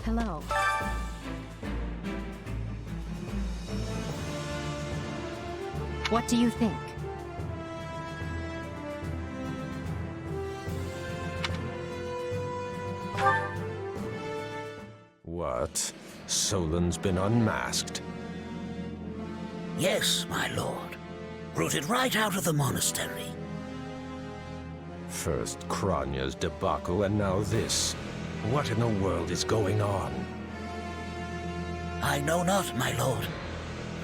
Hello. What do you think? What? Solon's been unmasked? Yes, my lord. Rooted right out of the monastery. First Kranya's debacle, and now this. What in the world is going on? I know not, my lord.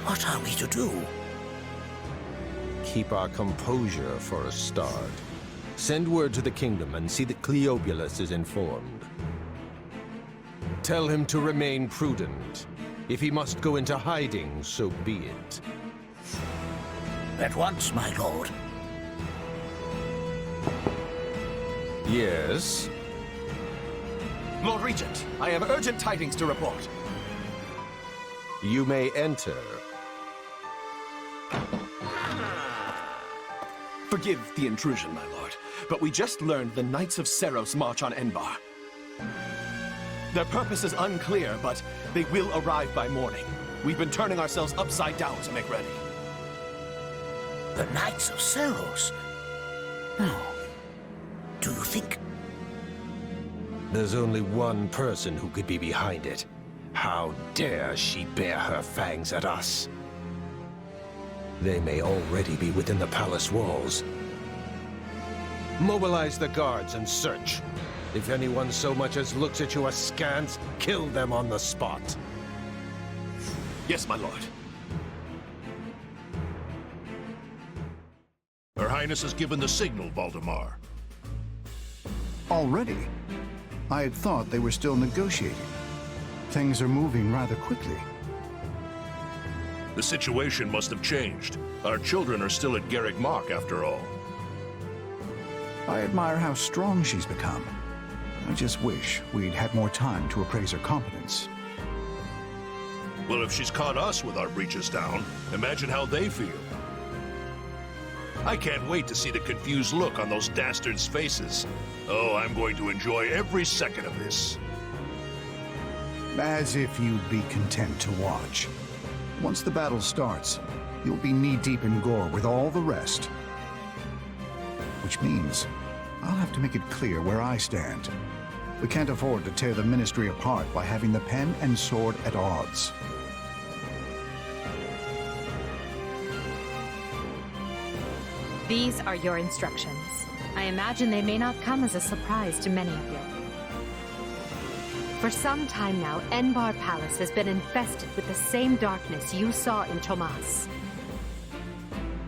What are we to do? Keep our composure for a start. Send word to the kingdom and see that Cleobulus is informed. Tell him to remain prudent. If he must go into hiding, so be it. At once, my lord. Yes? Lord Regent, I have urgent tidings to report. You may enter. Forgive the intrusion, my lord, but we just learned the Knights of Seros march on Enbarr. Their purpose is unclear, but they will arrive by morning. We've been turning ourselves upside down to make ready. The Knights of Seros? No. Do you think... There's only one person who could be behind it. How dare she bare her fangs at us? They may already be within the palace walls. Mobilize the guards and search. If anyone so much as looks at you askance, kill them on the spot. Yes, my lord. Her Highness has given the signal, Valdemar. Already? I had thought they were still negotiating. Things are moving rather quickly. The situation must have changed. Our children are still at Garreg Mach, after all. I admire how strong she's become. I just wish we'd had more time to appraise her competence. Well, if she's caught us with our breeches down, imagine how they feel. I can't wait to see the confused look on those dastards' faces. Oh, I'm going to enjoy every second of this. As if you'd be content to watch. Once the battle starts, you'll be knee-deep in gore with all the rest. Which means I'll have to make it clear where I stand. We can't afford to tear the Ministry apart by having the pen and sword at odds. These are your instructions. I imagine they may not come as a surprise to many of you. For some time now, Enbarr Palace has been infested with the same darkness you saw in Tomas.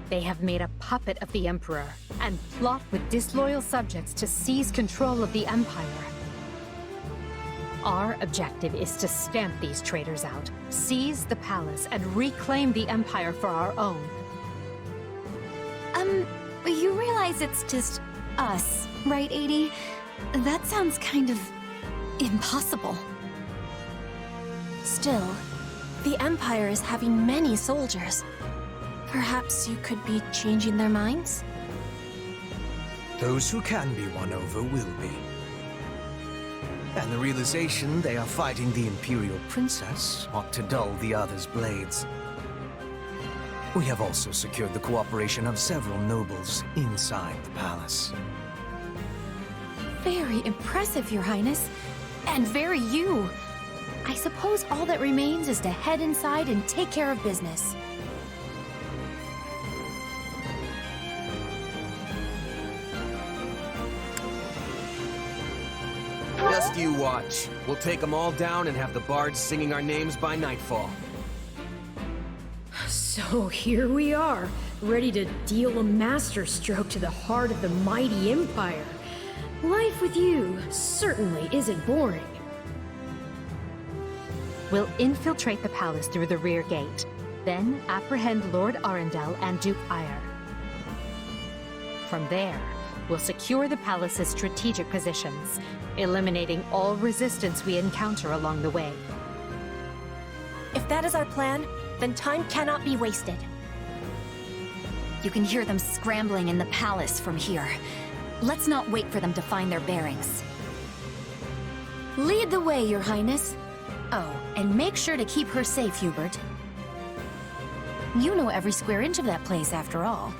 They have made a puppet of the Emperor and plot with disloyal subjects to seize control of the Empire. Our objective is to stamp these traitors out, seize the palace, and reclaim the Empire for our own. You realize it's just us, right, Adie? That sounds kind of impossible. Still, the Empire is having many soldiers. Perhaps you could be changing their minds? Those who can be won over will be. And the realization they are fighting the Imperial Princess ought to dull the others' blades. We have also secured the cooperation of several nobles inside the palace. Very impressive, Your Highness. And very you. I suppose all that remains is to head inside and take care of business. Just you watch. We'll take them all down and have the bards singing our names by nightfall. So here we are, ready to deal a masterstroke to the heart of the mighty Empire. Life with you certainly isn't boring. We'll infiltrate the palace through the rear gate, then apprehend Lord Arundel and Duke Ire. From there, we'll secure the palace's strategic positions, eliminating all resistance we encounter along the way. If that is our plan, then time cannot be wasted. You can hear them scrambling in the palace from here. Let's not wait for them to find their bearings. Lead the way, Your Highness. Oh, and make sure to keep her safe, Hubert. You know every square inch of that place, after all.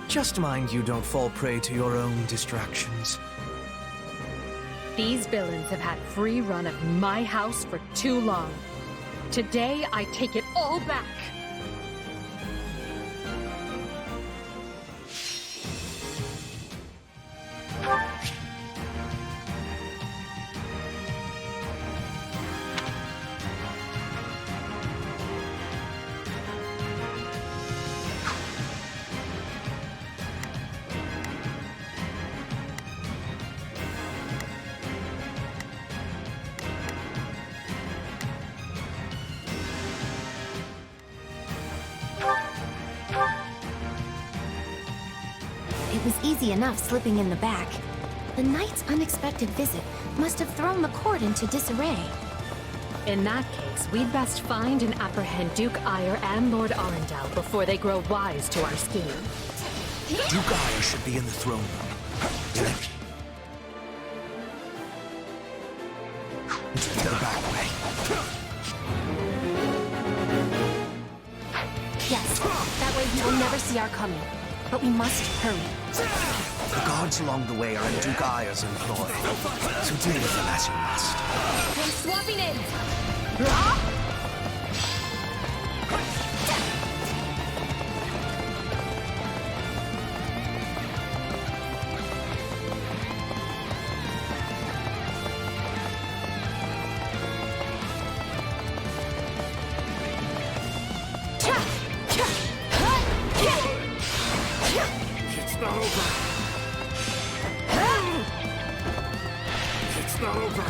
Just mind you don't fall prey to your own distractions. These villains have had free run of my house for too long. Today, I take it all back. It was easy enough slipping in the back. The knight's unexpected visit must have thrown the court into disarray. In that case, we'd best find and apprehend Duke Ire and Lord Arundel before they grow wise to our scheme. Duke Ire should be in the throne room. Into the back way. Yes, that way he will never see our coming. But we must hurry. The guards along the way are in Duke Ire's employ, so deal with them as you must. I'm swapping in! It's not over. It's not over.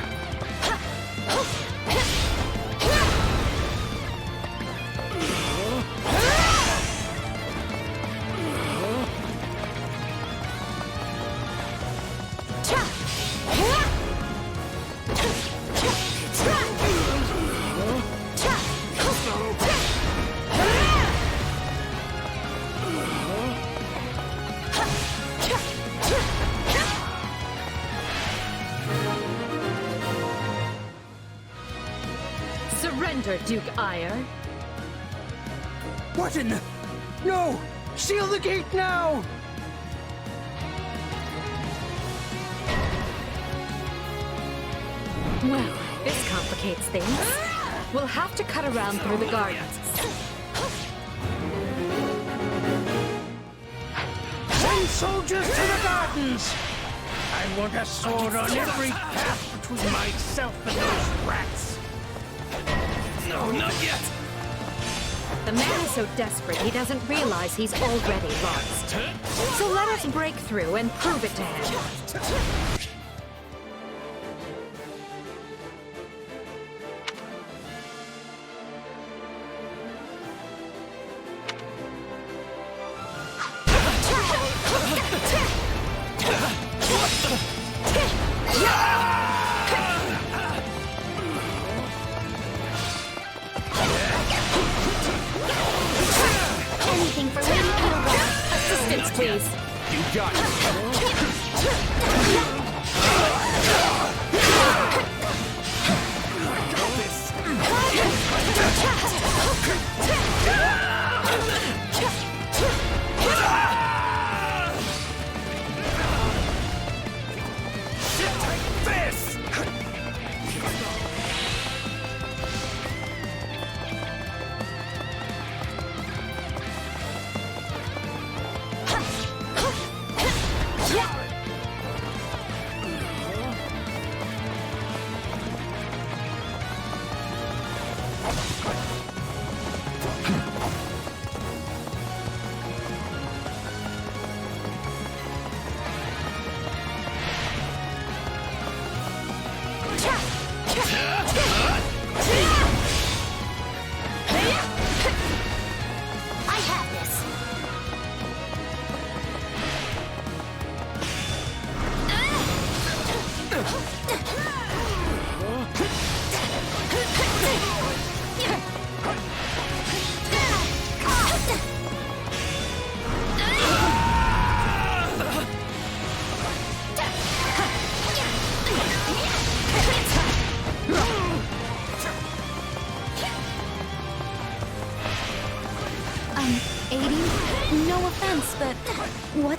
Surrender, Duke Ire. What in the... No! Seal the gate now! Well, this complicates things. We'll have to cut around through the gardens. Send soldiers to the gardens! I want a sword on every path between myself and those rats! No, not yet! The man is so desperate he doesn't realize he's already lost. So let us break through and prove it to him. Anything for Lady Enbarr. Assistance, please. You got it.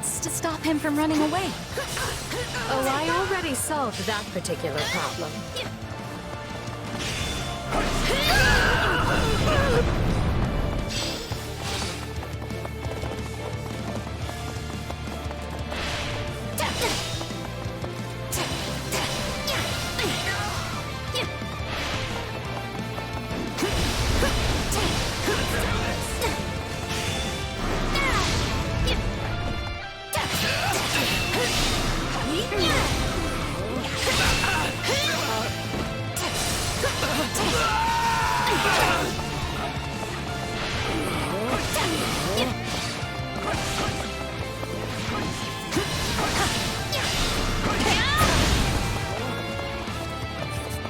What's to stop him from running away? Oh, I already solved that particular problem.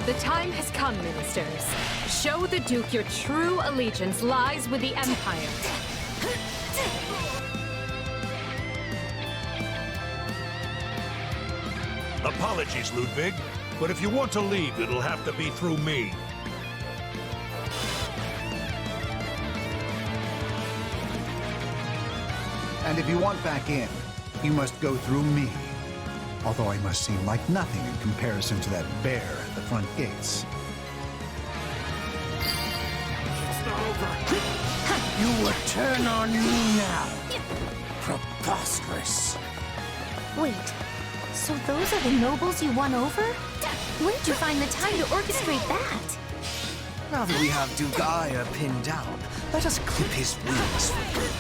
The time has come, ministers. Show the Duke your true allegiance lies with the Empire. Apologies, Ludwig, but if you want to leave, it'll have to be through me. And if you want back in, you must go through me. Although I must seem like nothing in comparison to that bear at the front gates. You would turn on me now. Preposterous. Wait, so those are the nobles you won over? Where'd you find the time to orchestrate that? Now that we have Duke Aya pinned down, let us clip his wings for good.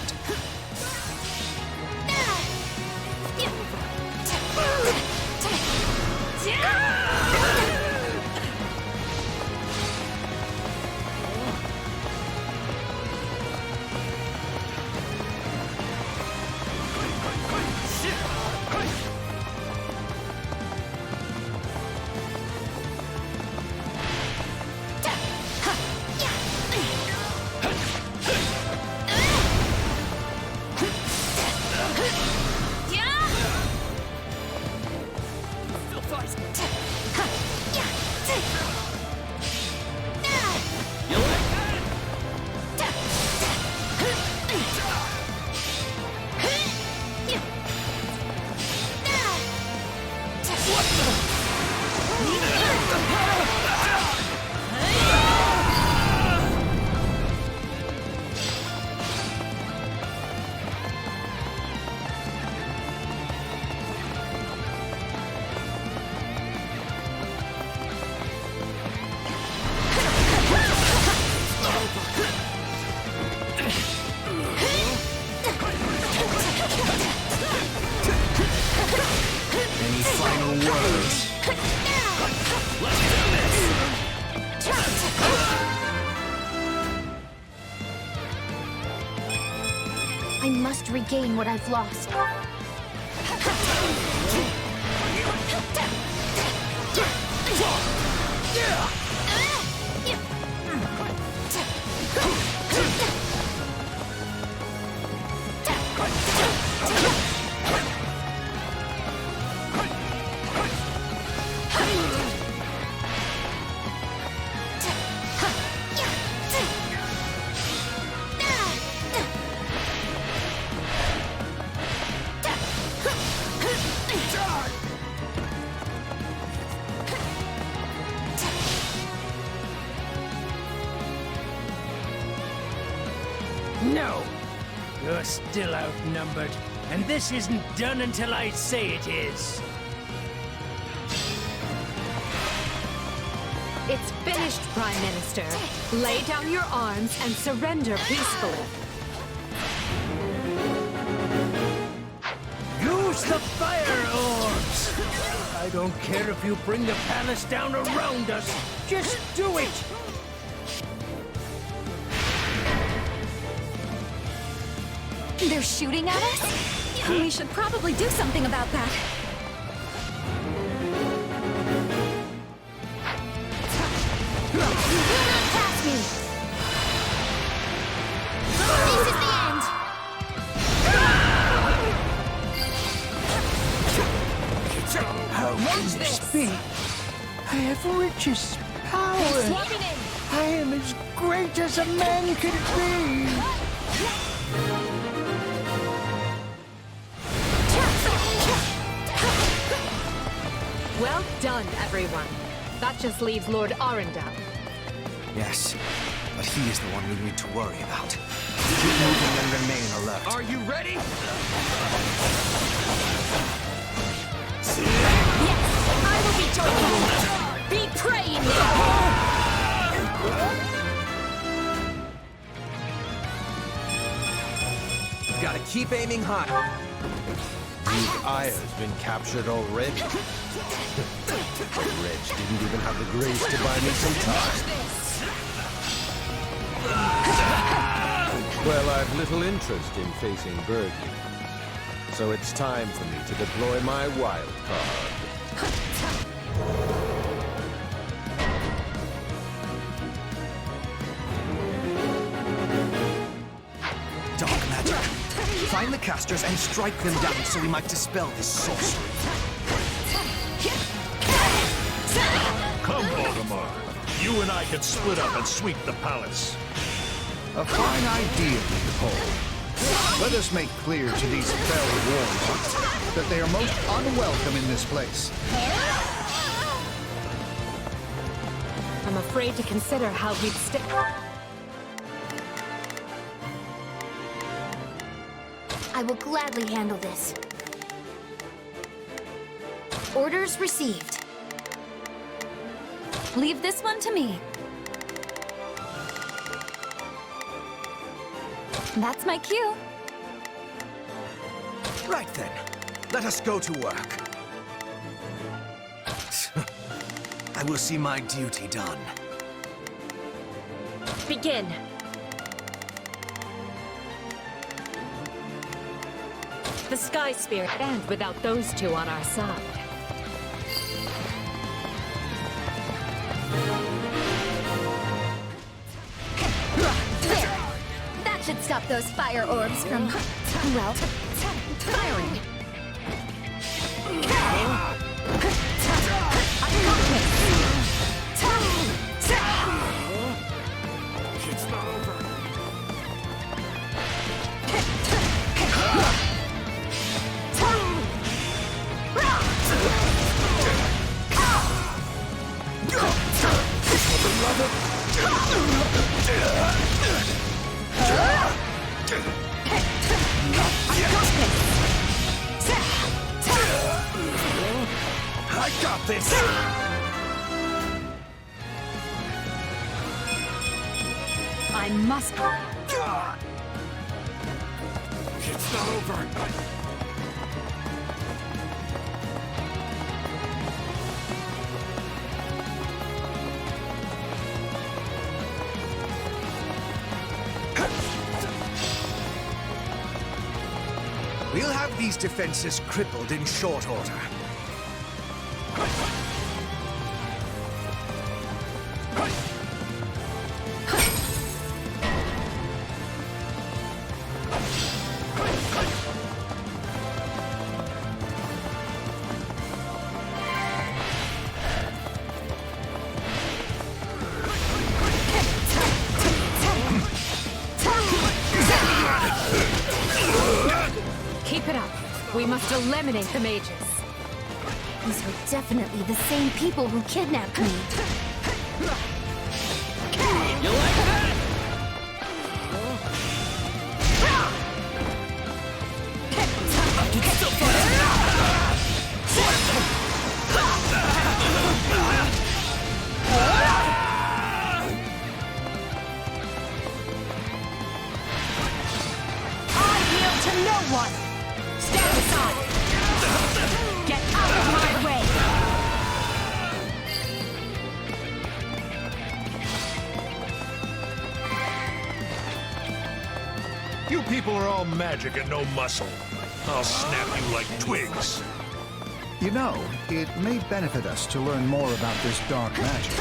Any final words? Let's do this! I must regain what I've lost. No! You're still outnumbered, and this isn't done until I say it is. It's finished, Prime Minister. Lay down your arms and surrender peacefully. Use the fire orbs! I don't care if you bring the palace down around us. Just do it! They're shooting at us? We should probably do something about that. You will not pass me! This is the end! How can you speak? I have riches, power. I am as great as a man can be. Well done, everyone. That just leaves Lord Arundel. Yes, but he is the one we need to worry about. Keep moving and remain alert. Are you ready? Yes, I will be joining you. Be praying now. Gotta keep aiming high. Duke Ayer's been captured already. The wretch didn't even have the grace to buy me some time. Well, I've little interest in facing Bergie. So it's time for me to deploy my wild card. Dark magic. Find the casters and strike them down so we might dispel this sorcery. Come, Voldemar. You and I can split up and sweep the palace. A fine idea, Leopold. Let us make clear to these fell warlocks that they are most unwelcome in this place. I'm afraid to consider how we'd stick. I will gladly handle this. Orders received. Leave this one to me. That's my cue. Right then, let us go to work. I will see my duty done. Begin. The Sky Spirit, and without those two on our side. There! That should stop those fire orbs from, well, firing. It's not over. I got this! I must... It's not over. We'll have these defenses crippled in short order. Keep it up. We must eliminate the mages. These were definitely the same people who kidnapped me. You like that? I yield to no one! Stand aside! Get out of my way! You people are all magic and no muscle. I'll snap you like twigs. You know, it may benefit us to learn more about this dark magic.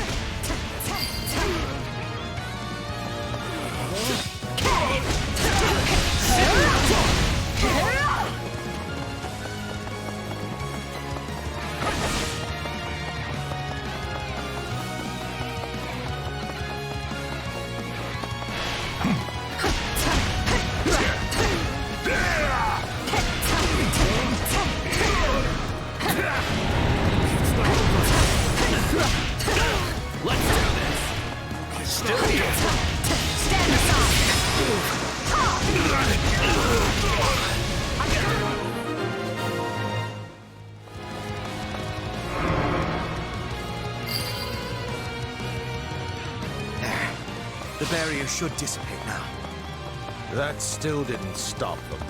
The barrier should dissipate now. That still didn't stop them.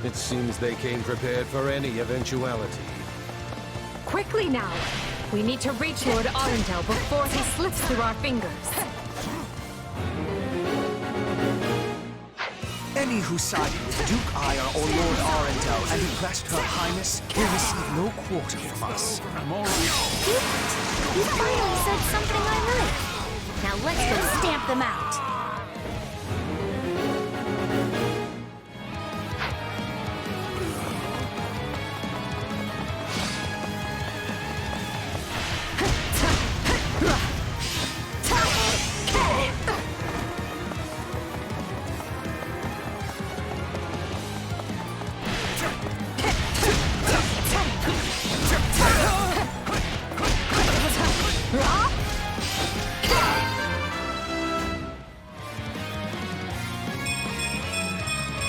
It seems they came prepared for any eventuality. Quickly now! We need to reach Lord Arundel before he slips through our fingers. Any who sided with Duke Ire or Lord Arundel and oppressed Her Highness will receive no quarter from us. You finally said something I like. Now let's go stamp them out.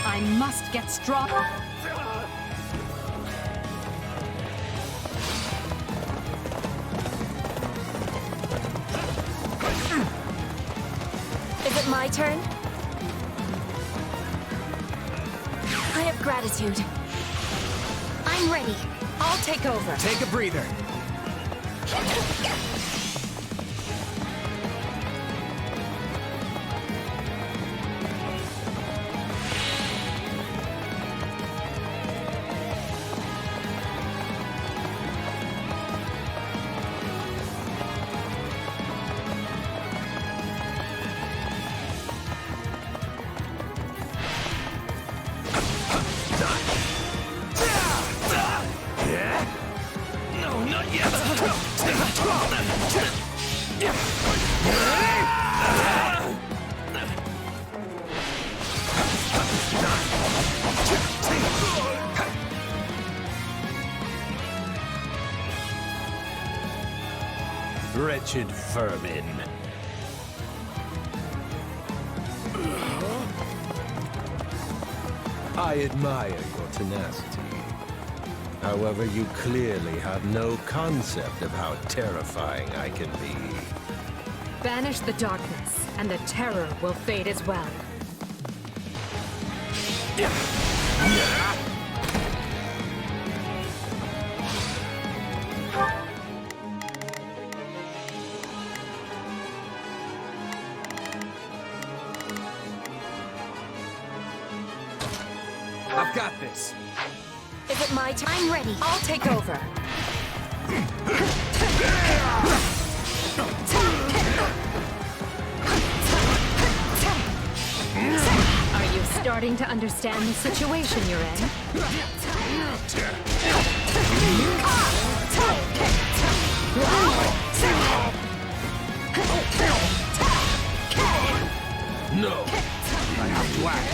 I must get strong. Is it my turn? I have gratitude. I'm ready. I'll take over. Take a breather. No, not yet! Wretched vermin. I admire your tenacity. However, you clearly have no concept of how terrifying I can be. Banish the darkness, and the terror will fade as well. I've got this. Is it my time? Ready. I'll take over. Are you starting to understand the situation you're in? No! I have to act!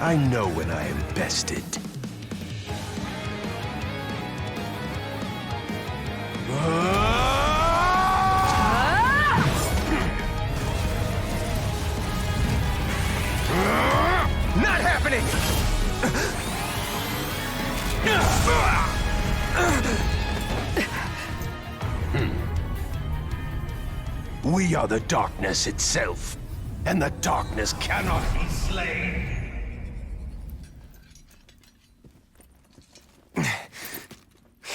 I know when I am bested. Not happening! We are the darkness itself, and the darkness cannot be slain.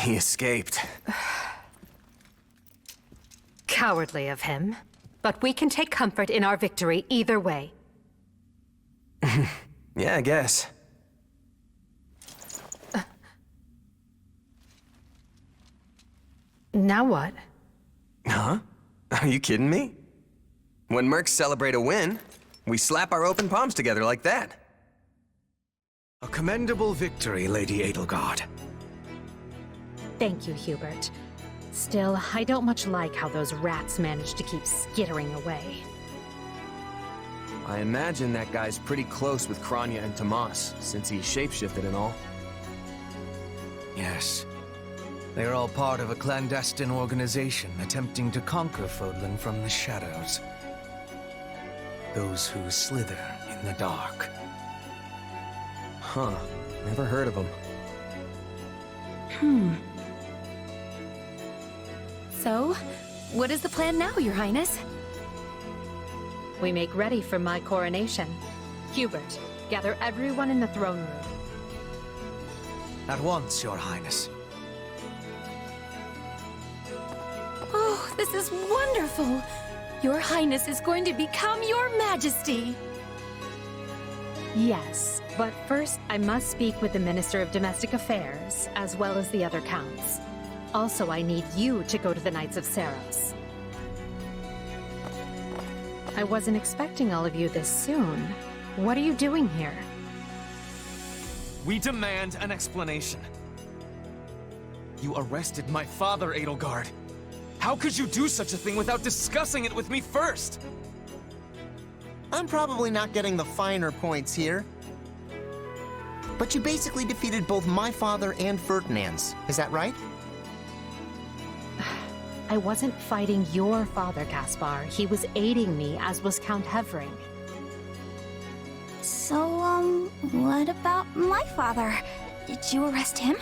He escaped. Cowardly of him. But we can take comfort in our victory either way. Yeah, I guess. Now what? Huh? Are you kidding me? When mercs celebrate a win, we slap our open palms together like that. A commendable victory, Lady Edelgard. Thank you, Hubert. Still, I don't much like how those rats managed to keep skittering away. I imagine that guy's pretty close with Kranya and Tomas, since he shapeshifted and all. Yes. They're all part of a clandestine organization attempting to conquer Fodlan from the shadows. Those who slither in the dark. Huh. Never heard of them. So, what is the plan now, Your Highness? We make ready for my coronation. Hubert, gather everyone in the throne room. At once, Your Highness. Oh, this is wonderful! Your Highness is going to become Your Majesty! Yes, but first I must speak with the Minister of Domestic Affairs, as well as the other counts. Also, I need you to go to the Knights of Seros. I wasn't expecting all of you this soon. What are you doing here? We demand an explanation. You arrested my father, Edelgard. How could you do such a thing without discussing it with me first? I'm probably not getting the finer points here. But you basically defeated both my father and Ferdinand's. Is that right? I wasn't fighting your father, Caspar. He was aiding me, as was Count Hevering. So, what about my father? Did you arrest him?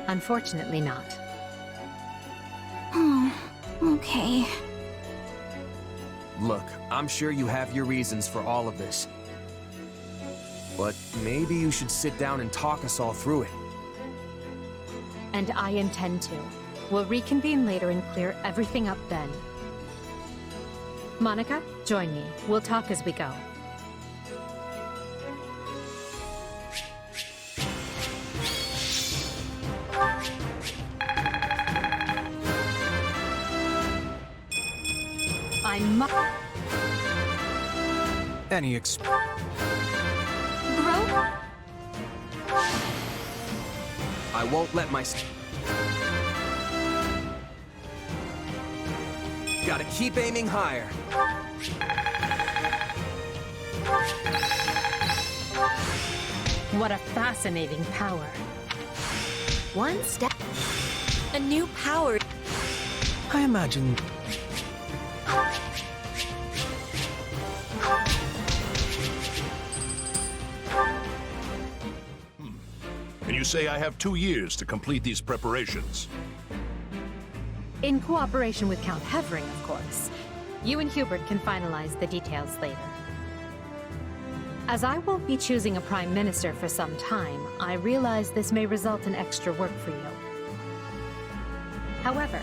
Unfortunately not. Oh, okay. Look, I'm sure you have your reasons for all of this. But maybe you should sit down and talk us all through it. And I intend to. We'll reconvene later and clear everything up then. Monica, join me. We'll talk as we go. I must... Any Bro? I won't let my... Gotta keep aiming higher. What a fascinating power. One step. A new power. I imagine... And you say I have 2 years to complete these preparations. In cooperation with Count Hevering, of course. You and Hubert can finalize the details later. As I won't be choosing a prime minister for some time, I realize this may result in extra work for you. However,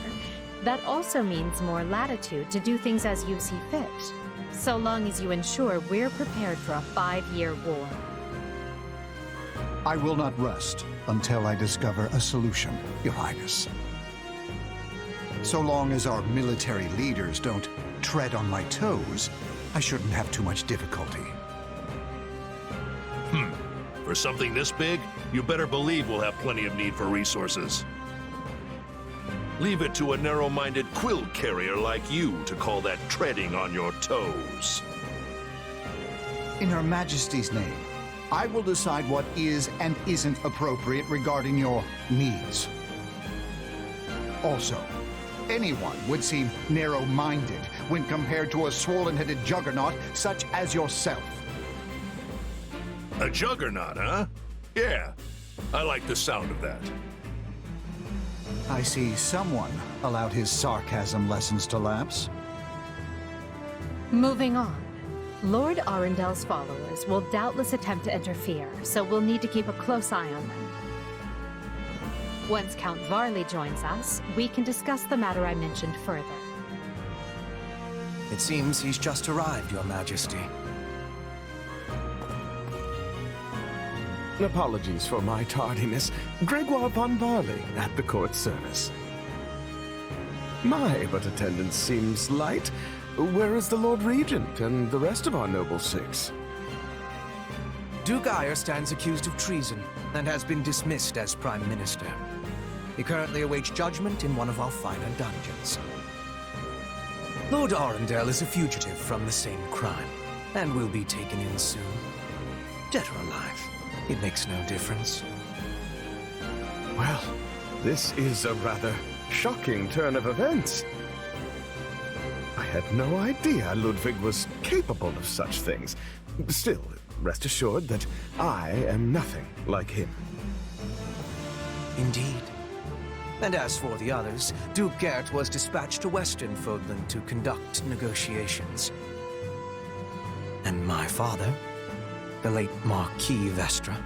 that also means more latitude to do things as you see fit, so long as you ensure we're prepared for a 5-year war. I will not rest until I discover a solution, Your Highness. So long as our military leaders don't tread on my toes, I shouldn't have too much difficulty. For something this big, you better believe we'll have plenty of need for resources. Leave it to a narrow-minded quill carrier like you to call that treading on your toes. In Her Majesty's name, I will decide what is and isn't appropriate regarding your needs. Also, anyone would seem narrow-minded when compared to a swollen-headed juggernaut such as yourself. A juggernaut, huh? Yeah, I like the sound of that. I see someone allowed his sarcasm lessons to lapse. Moving on. Lord Arundel's followers will doubtless attempt to interfere, so we'll need to keep a close eye on them. Once Count Varley joins us, we can discuss the matter I mentioned further. It seems he's just arrived, Your Majesty. Apologies for my tardiness. Gregoire von Varley at the court service. My, but attendance seems light. Where is the Lord Regent and the rest of our noble six? Duke Eyre stands accused of treason and has been dismissed as Prime Minister. He currently awaits judgment in one of our finer dungeons. Lord Arundel is a fugitive from the same crime and will be taken in soon. Dead or alive, it makes no difference. Well, This is a rather shocking turn of events. I had no idea Ludwig was capable of such things. Still, rest assured that I am nothing like him. Indeed. And as for the others, Duke Garreg was dispatched to Western Fodland to conduct negotiations. And my father, the late Marquis Vestra,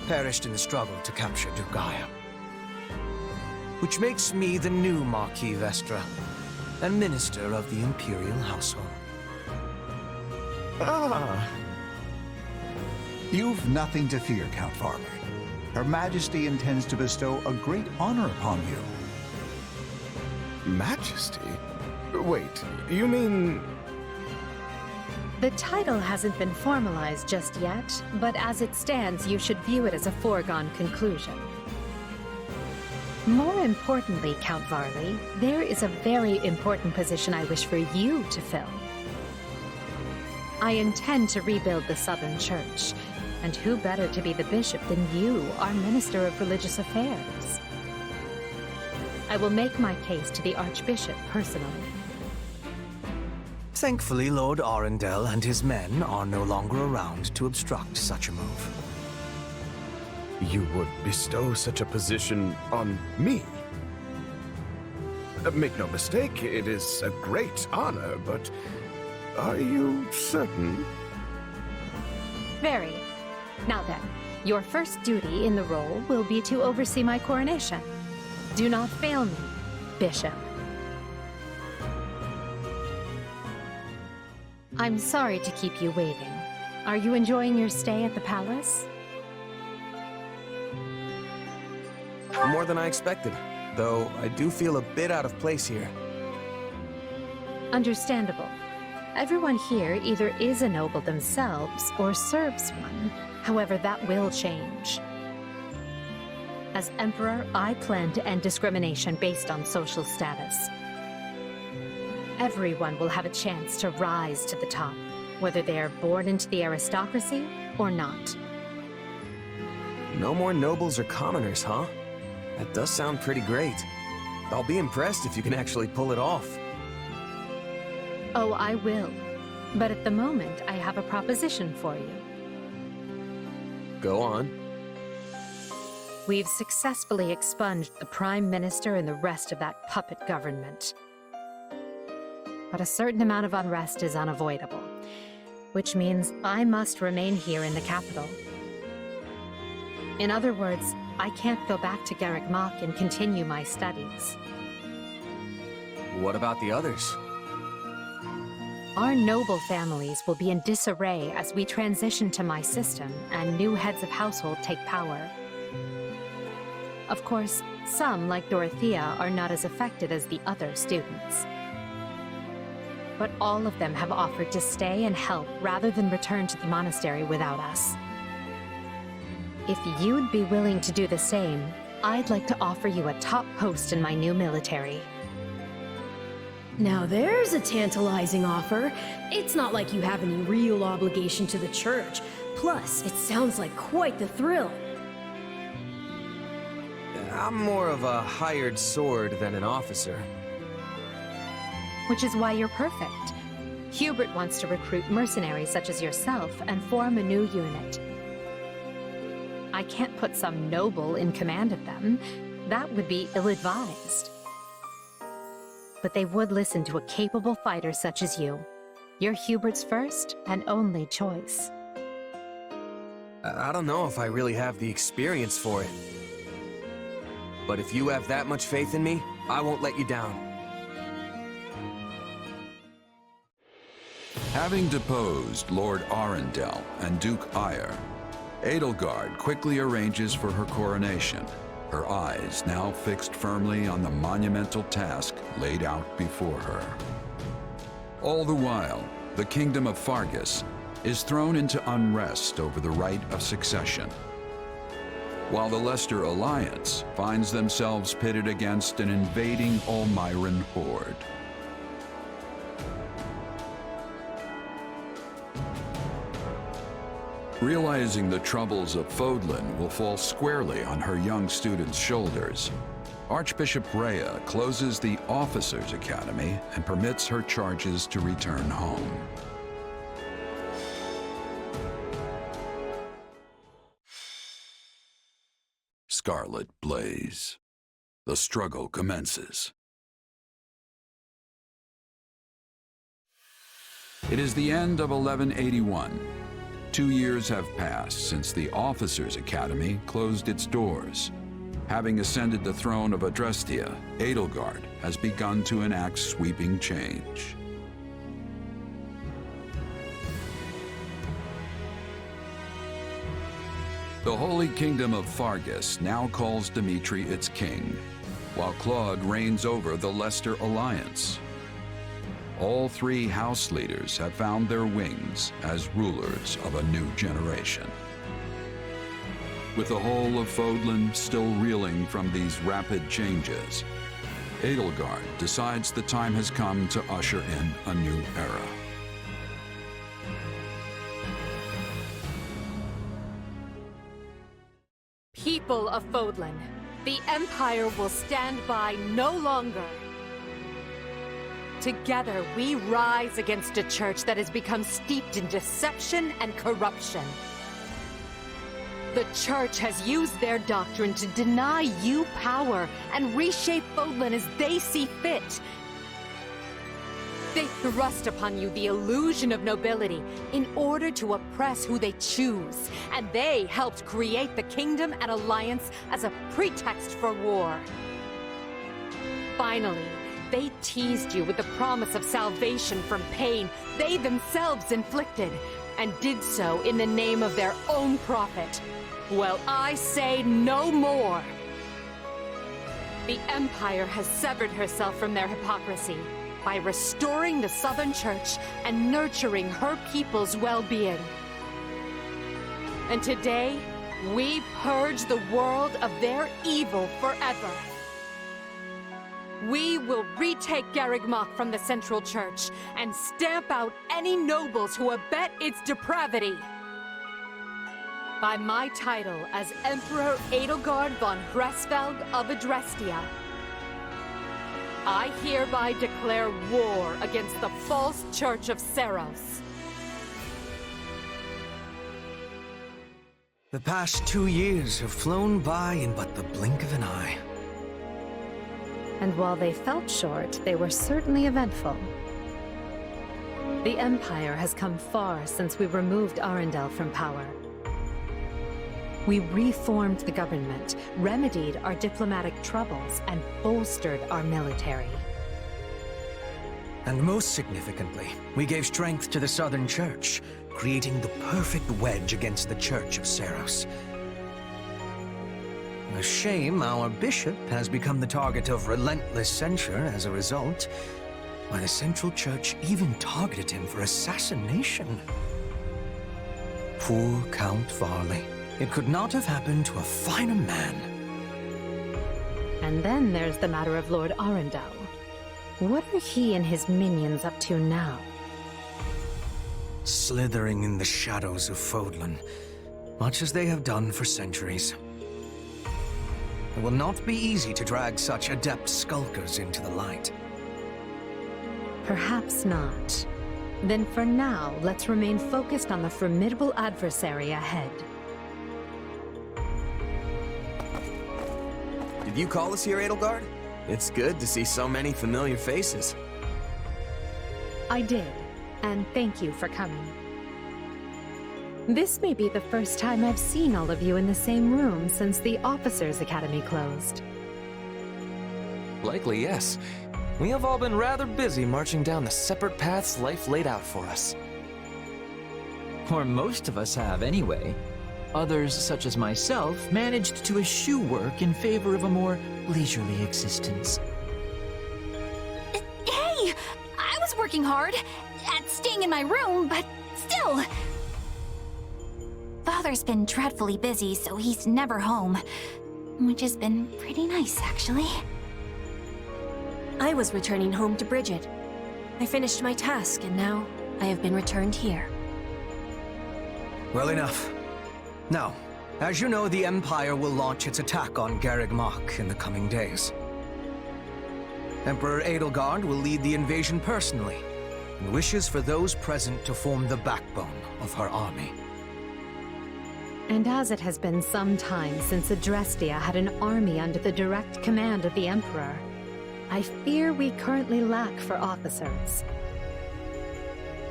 perished in the struggle to capture Duke Aya. Which makes me the new Marquis Vestra, and Minister of the Imperial Household. Ah. You've nothing to fear, Count Varley. Her Majesty intends to bestow a great honor upon you. Majesty? Wait, you mean... The title hasn't been formalized just yet, but as it stands, you should view it as a foregone conclusion. More importantly, Count Varley, there is a very important position I wish for you to fill. I intend to rebuild the Southern Church, and who better to be the bishop than you, our Minister of Religious Affairs? I will make my case to the Archbishop personally. Thankfully, Lord Arundel and his men are no longer around to obstruct such a move. You would bestow such a position on me? Make no mistake, it is a great honor, but are you certain? Very. Now then, your first duty in the role will be to oversee my coronation. Do not fail me, Bishop. I'm sorry to keep you waiting. Are you enjoying your stay at the palace? More than I expected, though I do feel a bit out of place here. Understandable. Everyone here either is a noble themselves or serves one. However, that will change. As Emperor, I plan to end discrimination based on social status. Everyone will have a chance to rise to the top, whether they are born into the aristocracy or not. No more nobles or commoners, huh? That does sound pretty great. I'll be impressed if you can actually pull it off. Oh, I will. But at the moment, I have a proposition for you. Go on. We've successfully expunged the Prime Minister and the rest of that puppet government. But a certain amount of unrest is unavoidable, which means I must remain here in the capital. In other words, I can't go back to Garreg Mach and continue my studies. What about the others? Our noble families will be in disarray as we transition to my system and new heads of household take power. Of course, some, like Dorothea, are not as affected as the other students. But all of them have offered to stay and help rather than return to the monastery without us. If you'd be willing to do the same, I'd like to offer you a top post in my new military. Now there's a tantalizing offer. It's not like you have any real obligation to the church. Plus, it sounds like quite the thrill. I'm more of a hired sword than an officer. Which is why you're perfect. Hubert wants to recruit mercenaries such as yourself and form a new unit. I can't put some noble in command of them. That would be ill-advised. But they would listen to a capable fighter such as you. You're Hubert's first and only choice. I don't know if I really have the experience for it. But if you have that much faith in me, I won't let you down. Having deposed Lord Arundel and Duke Aya, Edelgard quickly arranges for her coronation, her eyes now fixed firmly on the monumental task laid out before her. All the while, the kingdom of Fargus is thrown into unrest over the right of succession, while the Leicester Alliance finds themselves pitted against an invading Ulmyran horde. Realizing the troubles of Fodlan will fall squarely on her young student's shoulders, Archbishop Rhea closes the Officers' Academy and permits her charges to return home. Scarlet Blaze. The struggle commences. It is the end of 1181. 2 years have passed since the Officers' Academy closed its doors. Having ascended the throne of Adrestia, Edelgard has begun to enact sweeping change. The Holy Kingdom of Fargus now calls Dimitri its king, while Claude reigns over the Leicester Alliance. All 3 house leaders have found their wings as rulers of a new generation. With the whole of Fodlan still reeling from these rapid changes, Edelgard decides the time has come to usher in a new era. People of Fodlan, the Empire will stand by no longer. Together, we rise against a church that has become steeped in deception and corruption. The church has used their doctrine to deny you power and reshape Fodlan as they see fit. They thrust upon you the illusion of nobility in order to oppress who they choose, and they helped create the Kingdom and Alliance as a pretext for war. Finally, they teased you with the promise of salvation from pain they themselves inflicted, and did so in the name of their own profit. Well, I say no more. The Empire has severed herself from their hypocrisy by restoring the Southern Church and nurturing her people's well-being. And today, we purge the world of their evil forever. We will retake Garreg Mach from the Central Church and stamp out any nobles who abet its depravity. By my title as Emperor Edelgard von Hresfeld of Adrestia, I hereby declare war against the false Church of Seros. The past 2 years have flown by in but the blink of an eye. And while they felt short, they were certainly eventful. The Empire has come far since we removed Arundel from power. We reformed the government, remedied our diplomatic troubles, and bolstered our military. And most significantly, we gave strength to the Southern Church, creating the perfect wedge against the Church of Seros. A shame our bishop has become the target of relentless censure as a result, why the Central Church even targeted him for assassination. Poor Count Varley. It could not have happened to a finer man. And then there's the matter of Lord Arundel. What are he and his minions up to now? Slithering in the shadows of Fodlan, much as they have done for centuries. It will not be easy to drag such adept skulkers into the light. Perhaps not. Then for now, let's remain focused on the formidable adversary ahead. Did you call us here, Edelgard? It's good to see so many familiar faces. I did, and thank you for coming. This may be the first time I've seen all of you in the same room since the Officers' Academy closed. Likely, yes. We have all been rather busy marching down the separate paths life laid out for us. Or most of us have, anyway. Others, such as myself, managed to eschew work in favor of a more leisurely existence. Hey! I was working hard at staying in my room, but still... Father's been dreadfully busy, so he's never home. Which has been pretty nice, actually. I was returning home to Bridget. I finished my task, and now I have been returned here. Well, enough. Now, As you know, the Empire will launch its attack on Garreg Mach in the coming days. Emperor Edelgard will lead the invasion personally, and wishes for those present to form the backbone of her army. And as it has been some time since Adrestia had an army under the direct command of the Emperor, I fear we currently lack for officers.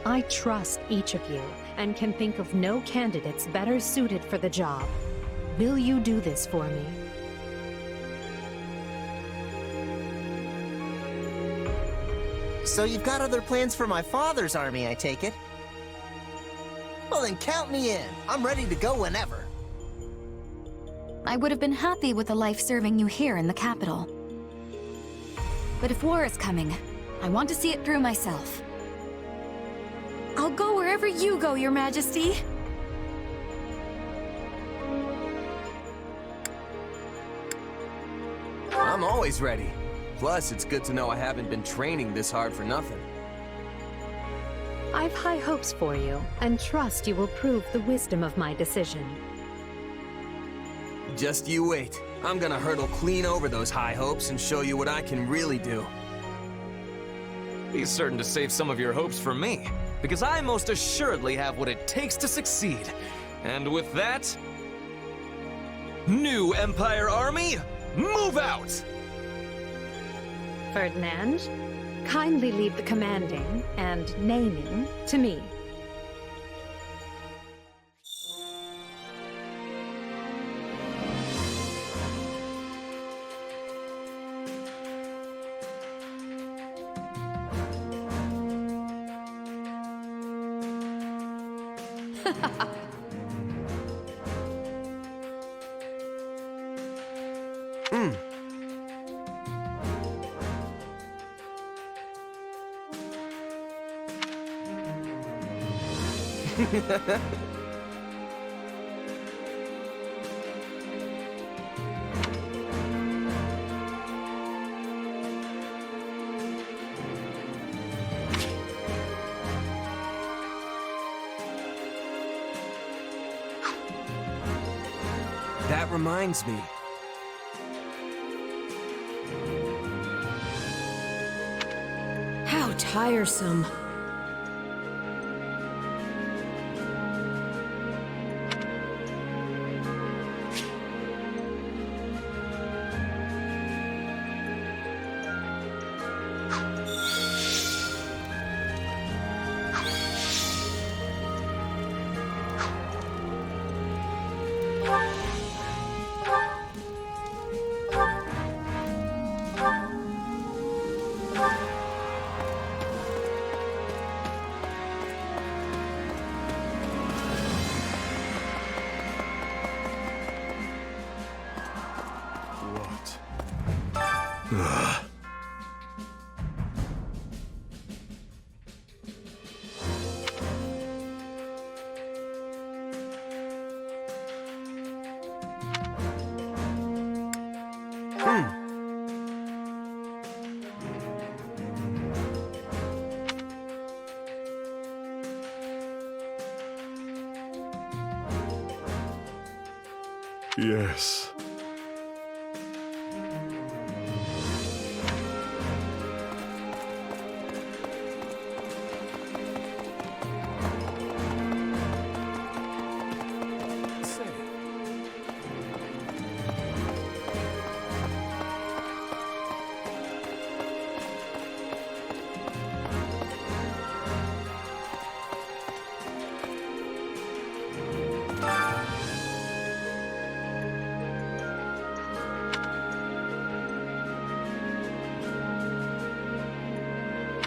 I trust each of you, and can think of no candidates better suited for the job. Will you do this for me? So you've got other plans for my father's army, I take it? Well then count me in. I'm ready to go whenever. I would have been happy with a life serving you here in the capital. But if war is coming, I want to see it through myself. I'll go wherever you go, Your Majesty. I'm always ready. Plus, it's good to know I haven't been training this hard for nothing. I've high hopes for you, and trust you will prove the wisdom of my decision. Just you wait. I'm gonna hurdle clean over those high hopes and show you what I can really do. Be certain to save some of your hopes for me, because I most assuredly have what it takes to succeed. And with that, new Empire Army, move out! Ferdinand, kindly leave the commanding and naming to me. That reminds me. How tiresome. Yes.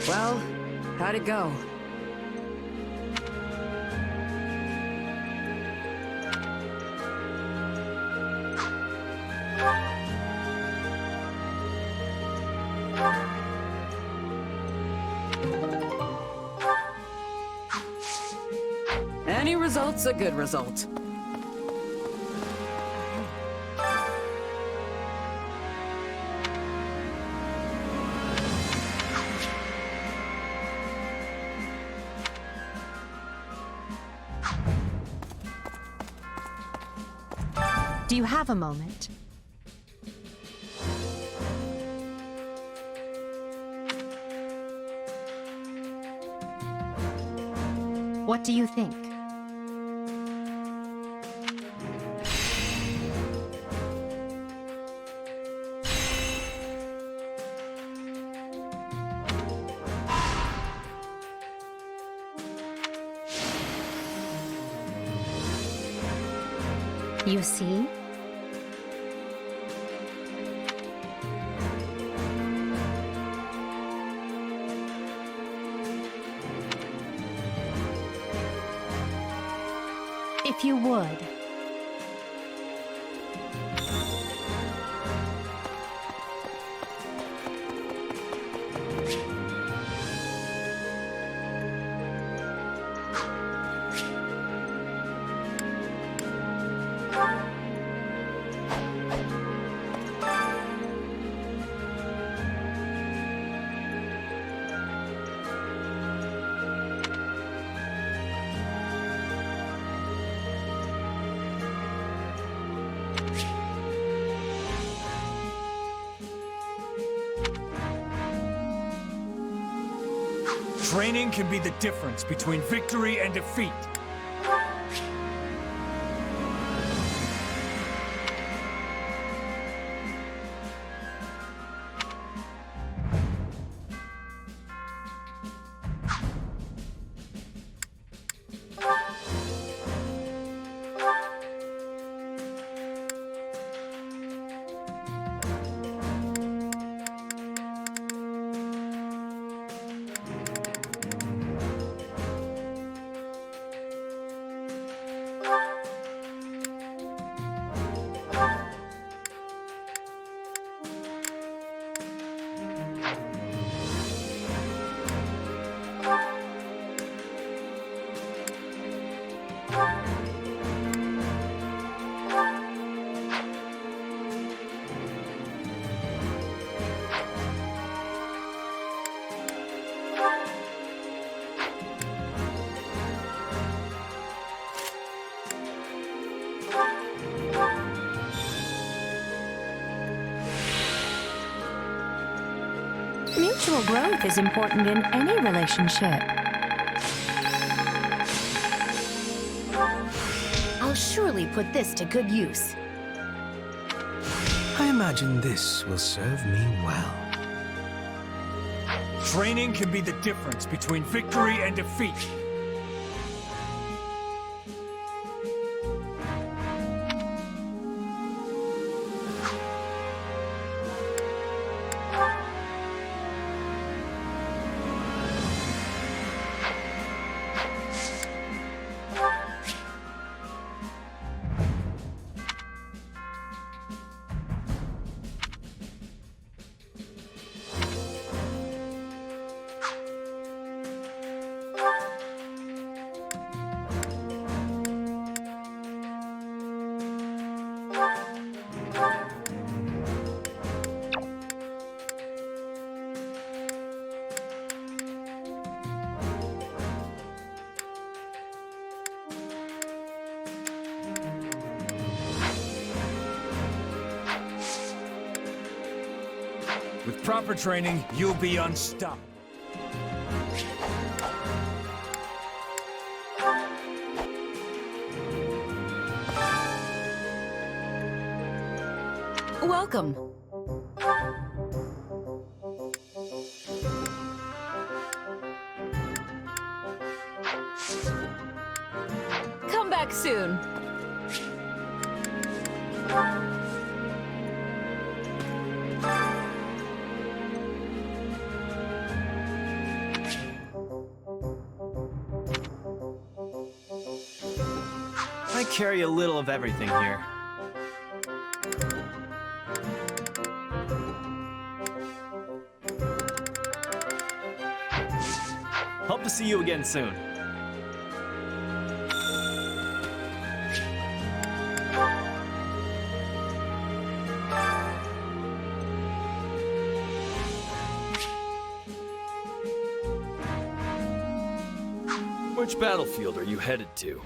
Well, how'd it go? Any result's a good result. Do you have a moment? What do you think? You see? If you would. Training can be the difference between victory and defeat. Mutual growth is important in any relationship. I'll surely put this to good use. I imagine this will serve me well. Training can be the difference between victory and defeat. With proper training, you'll be unstoppable. Welcome. Come back soon. I carry a little of everything here. Hope to see you again soon. Which battlefield are you headed to?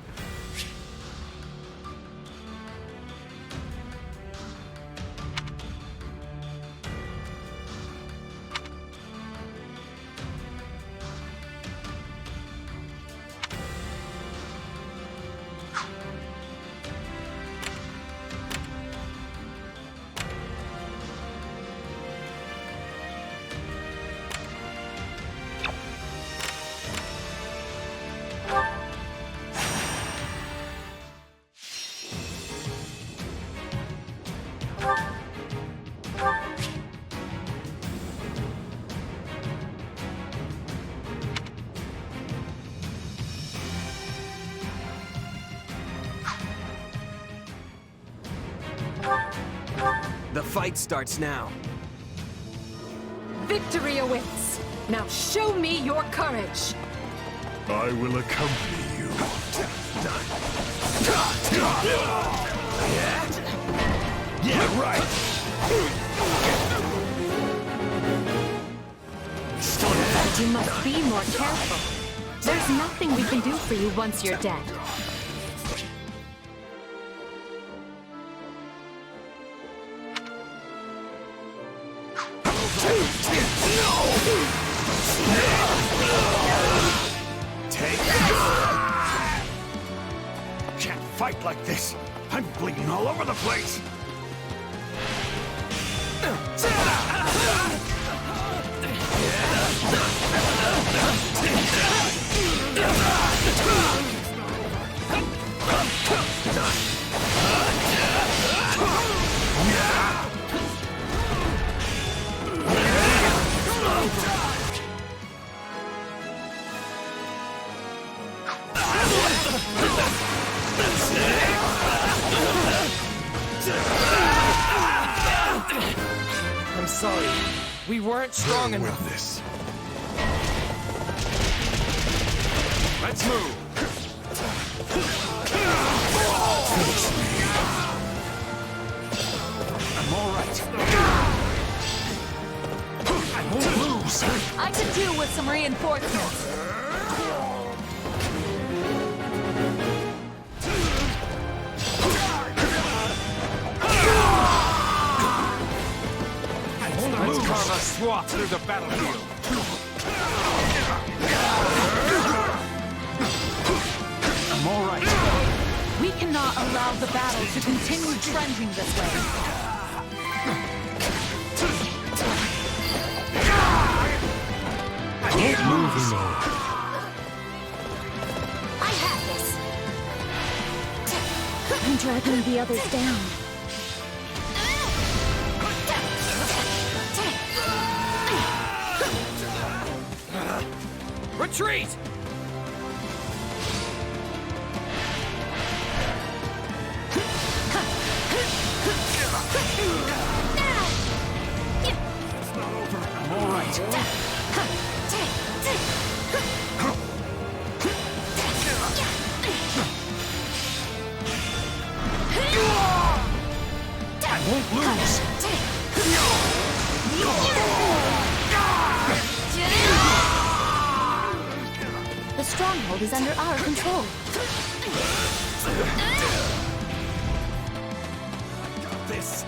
fight starts now. Victory awaits. Now show me your courage. I will accompany you. Yeah, right. But you must be more careful. There's nothing we can do for you once you're dead. Take that! Can't fight like this. I'm bleeding all over the place. I'm sorry. We weren't strong enough. This. Let's move. I'm all right. I won't lose. I could do with some reinforcements. Let's carve a swath through the battlefield. I'm all right. We cannot allow the battle to continue trending this way. I can't move alone. I have this. I'm dragging the others down. Retreat! I'm all right. I won't lose. The stronghold is under our control. This.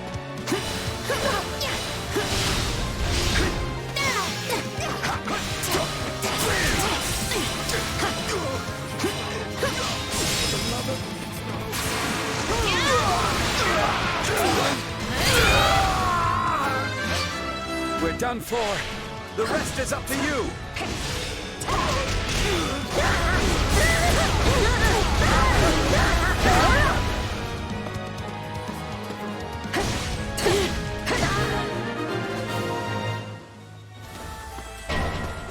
We're done for. The rest is up to you.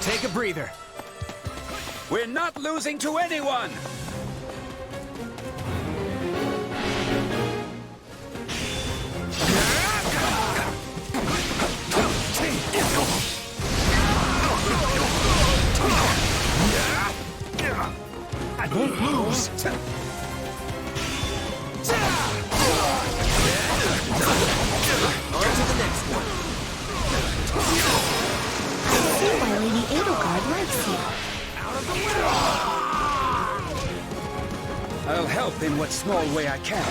Take a breather. We're not losing to anyone! I won't lose. On to the next one. I see why Lady Edelgard likes you. I'll help in what small way I can.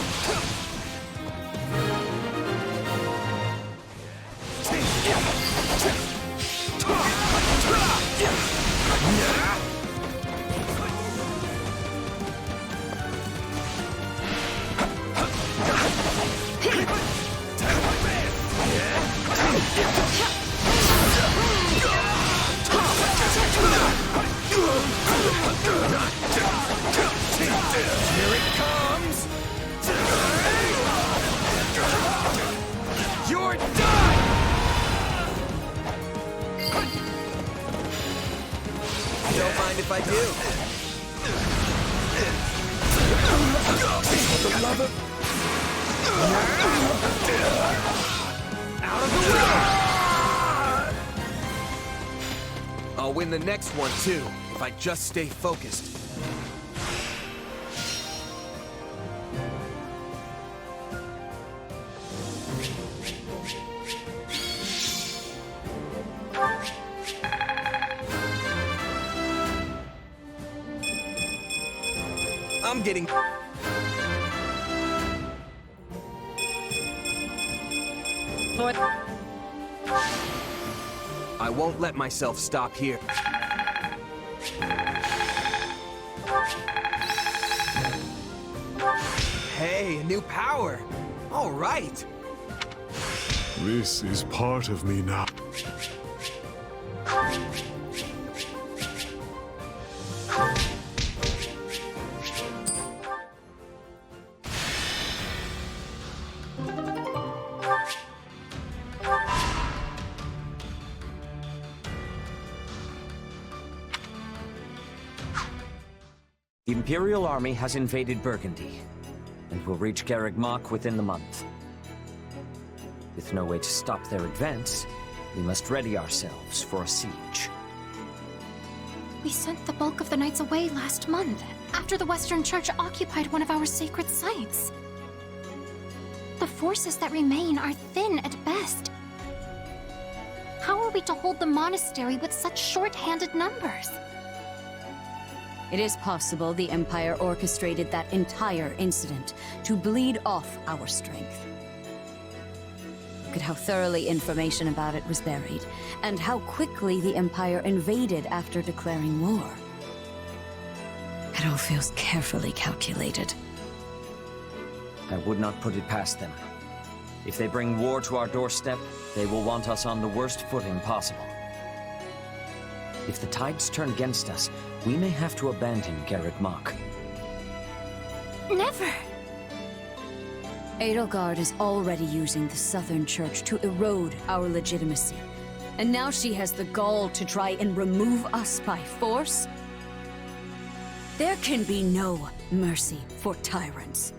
Here it comes! You're done! Don't mind if I do. For the love of... Out of the way! I'll win the next one, too, if I just stay focused. I'm getting... I won't let myself stop here. Hey, a new power! All right! This is part of me now. The Imperial army has invaded Burgundy, and will reach Garreg Mach within the month. With no way to stop their advance, we must ready ourselves for a siege. We sent the bulk of the knights away last month, after the Western Church occupied one of our sacred sites. The forces that remain are thin at best. How are we to hold the monastery with such short-handed numbers? It is possible the Empire orchestrated that entire incident to bleed off our strength. Look at how thoroughly information about it was buried, and how quickly the Empire invaded after declaring war. It all feels carefully calculated. I would not put it past them. If they bring war to our doorstep, they will want us on the worst footing possible. If the tides turn against us, we may have to abandon Garreg Mach. Never! Edelgard is already using the Southern Church to erode our legitimacy. And now she has the gall to try and remove us by force? There can be no mercy for tyrants.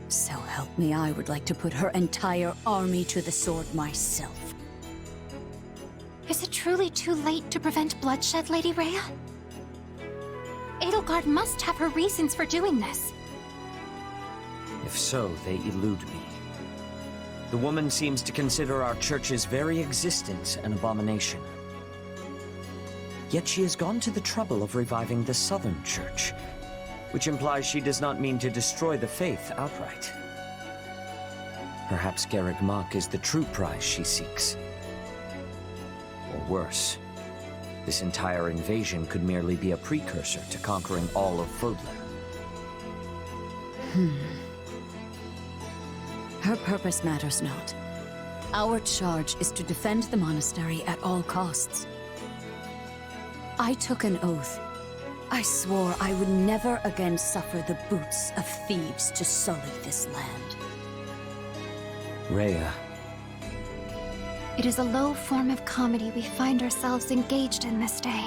So help me, I would like to put her entire army to the sword myself. Is it truly too late to prevent bloodshed, Lady Rhea? Edelgard must have her reasons for doing this. If so, they elude me. The woman seems to consider our church's very existence an abomination. Yet she has gone to the trouble of reviving the Southern Church, which implies she does not mean to destroy the faith outright. Perhaps Garreg Mach is the true prize she seeks. Or worse, this entire invasion could merely be a precursor to conquering all of Fodlan. Her purpose matters not. Our charge is to defend the monastery at all costs. I took an oath. I swore I would never again suffer the boots of thieves to sully this land. Rhea. It is a low form of comedy we find ourselves engaged in this day.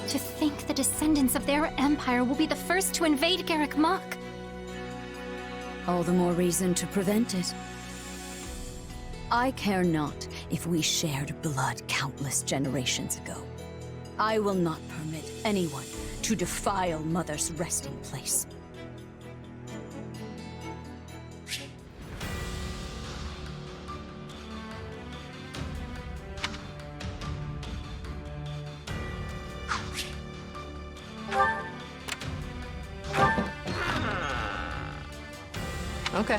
To think the descendants of their empire will be the first to invade Garreg Mach. All the more reason to prevent it. I care not if we shared blood countless generations ago. I will not permit anyone to defile Mother's resting place. Okay.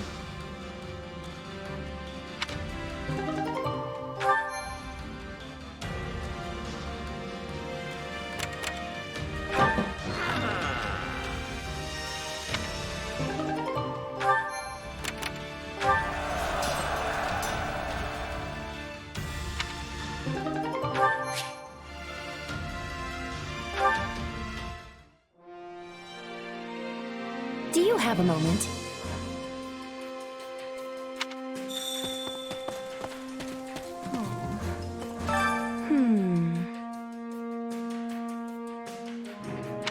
Do you have a moment?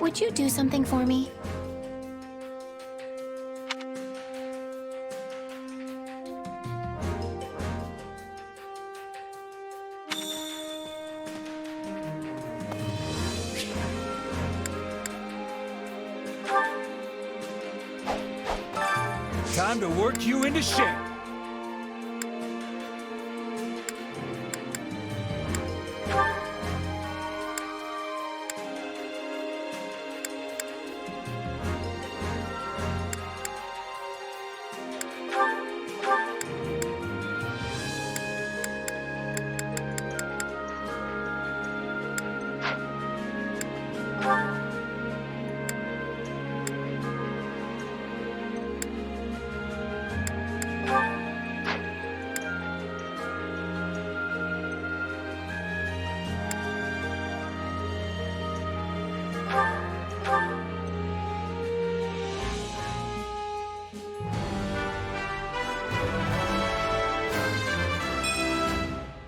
Would you do something for me? Time to work you into shape.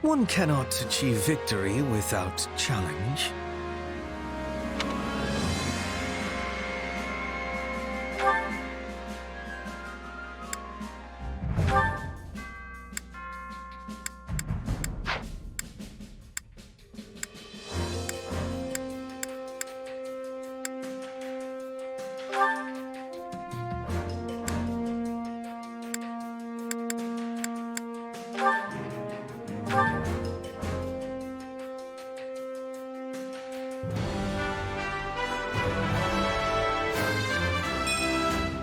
One cannot achieve victory without challenge.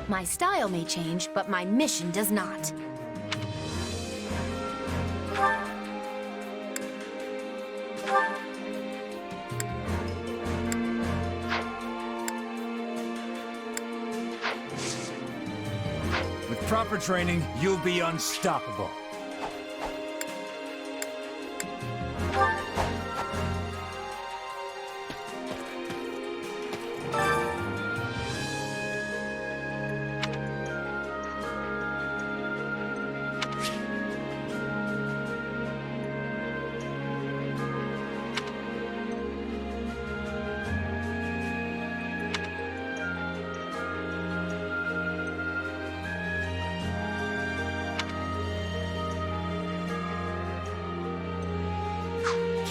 My style may change, but my mission does not. With proper training, you'll be unstoppable.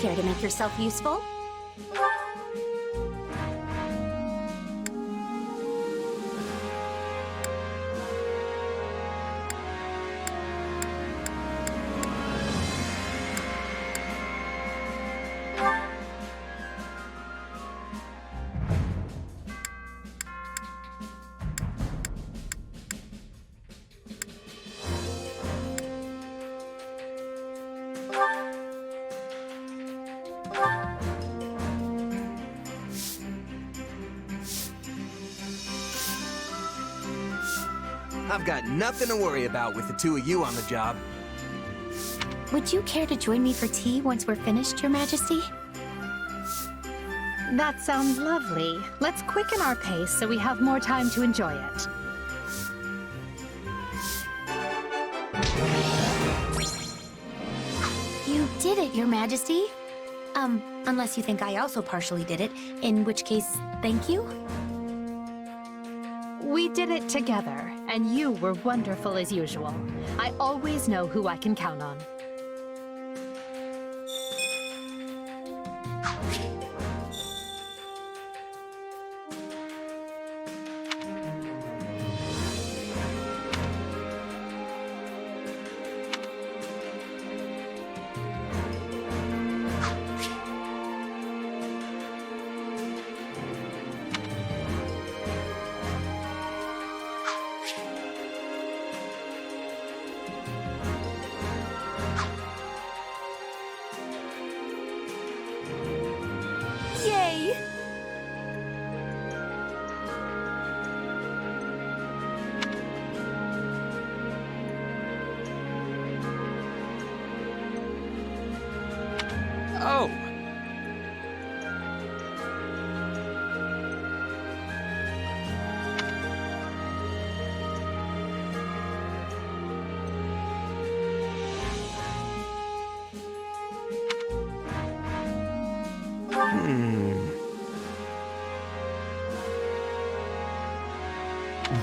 Care to make yourself useful? I've got nothing to worry about with the two of you on the job. Would you care to join me for tea once we're finished, Your Majesty? That sounds lovely. Let's quicken our pace so we have more time to enjoy it. You did it, Your Majesty. Unless you think I also partially did it, in which case, thank you. We did it together, and you were wonderful as usual. I always know who I can count on. Yay! Oh!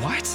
What?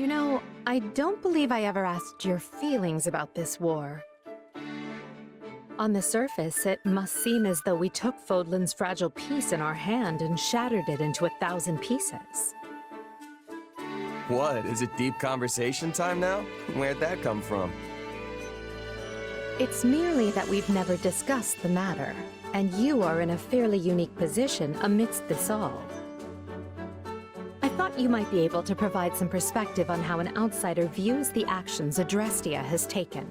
You know, I don't believe I ever asked your feelings about this war. On the surface, it must seem as though we took Fodlan's fragile piece in our hand and shattered it into 1,000 pieces. What, is it deep conversation time now? Where'd that come from? It's merely that we've never discussed the matter, and you are in a fairly unique position amidst this all. I thought you might be able to provide some perspective on how an outsider views the actions Adrestia has taken.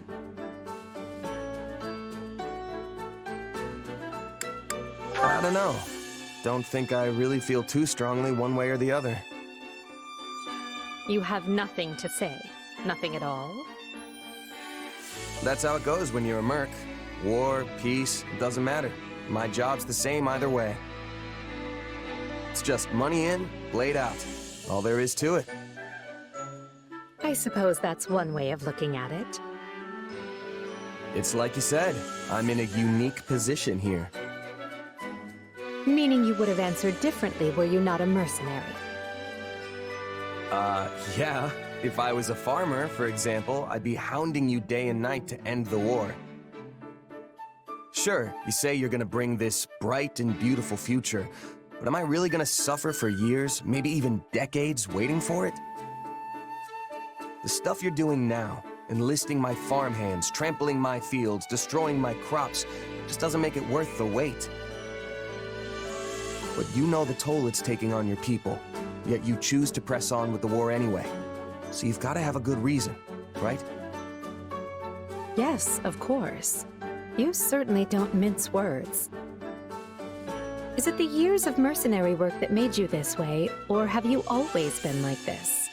I don't know. Don't think I really feel too strongly one way or the other. You have nothing to say? Nothing at all? That's how it goes when you're a merc. War, peace, doesn't matter. My job's the same either way. It's just money in, blade out. All there is to it. I suppose that's one way of looking at it. It's like you said, I'm in a unique position here. Meaning you would have answered differently were you not a mercenary. Yeah. If I was a farmer, for example, I'd be hounding you day and night to end the war. Sure, you say you're gonna bring this bright and beautiful future, but am I really gonna suffer for years, maybe even decades, waiting for it? The stuff you're doing now, enlisting my farmhands, trampling my fields, destroying my crops, just doesn't make it worth the wait. But you know the toll it's taking on your people, yet you choose to press on with the war anyway. So you've got to have a good reason, right? Yes, of course. You certainly don't mince words. Is it the years of mercenary work that made you this way, or have you always been like this?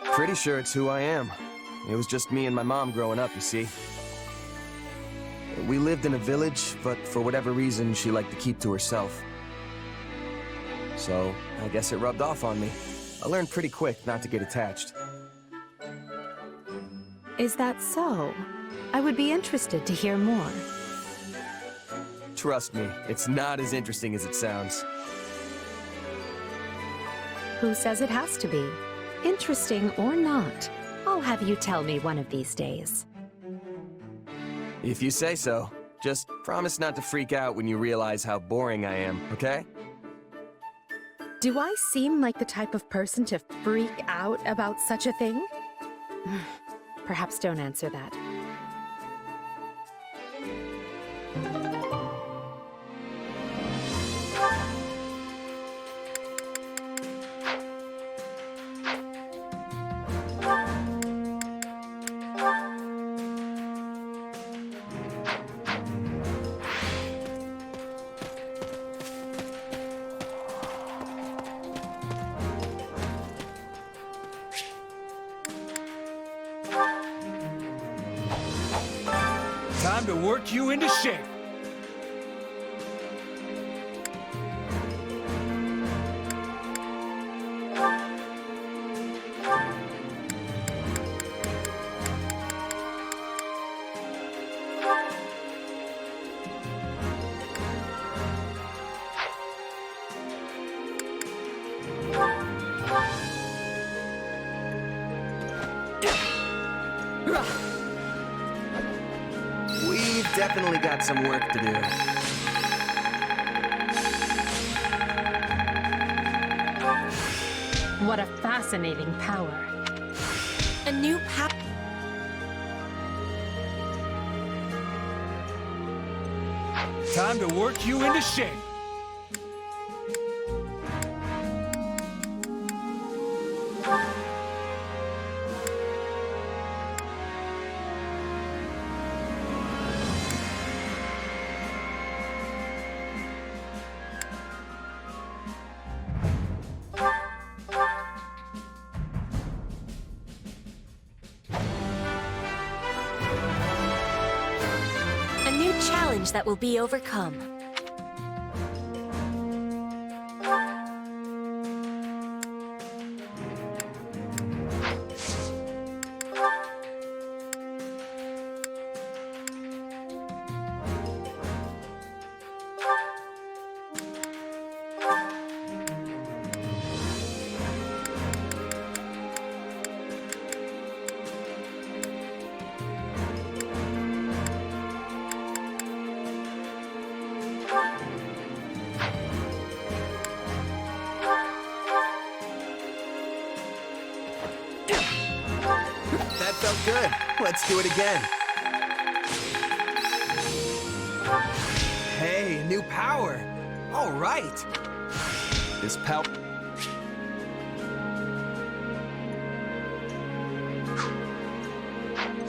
Pretty sure it's who I am. It was just me and my mom growing up, you see. We lived in a village, but for whatever reason, she liked to keep to herself. So, I guess it rubbed off on me. I learned pretty quick not to get attached. Is that so? I would be interested to hear more. Trust me, it's not as interesting as it sounds. Who says it has to be? Interesting or not, I'll have you tell me one of these days. If you say so. Just promise not to freak out when you realize how boring I am, okay? Do I seem like the type of person to freak out about such a thing? Perhaps don't answer that. Time to work you into shape. We've definitely got some work to do. What a fascinating power. A new power. Time to work you into shape. A new challenge that will be overcome. felt good. Let's do it again. Hey, new power. All right. This power...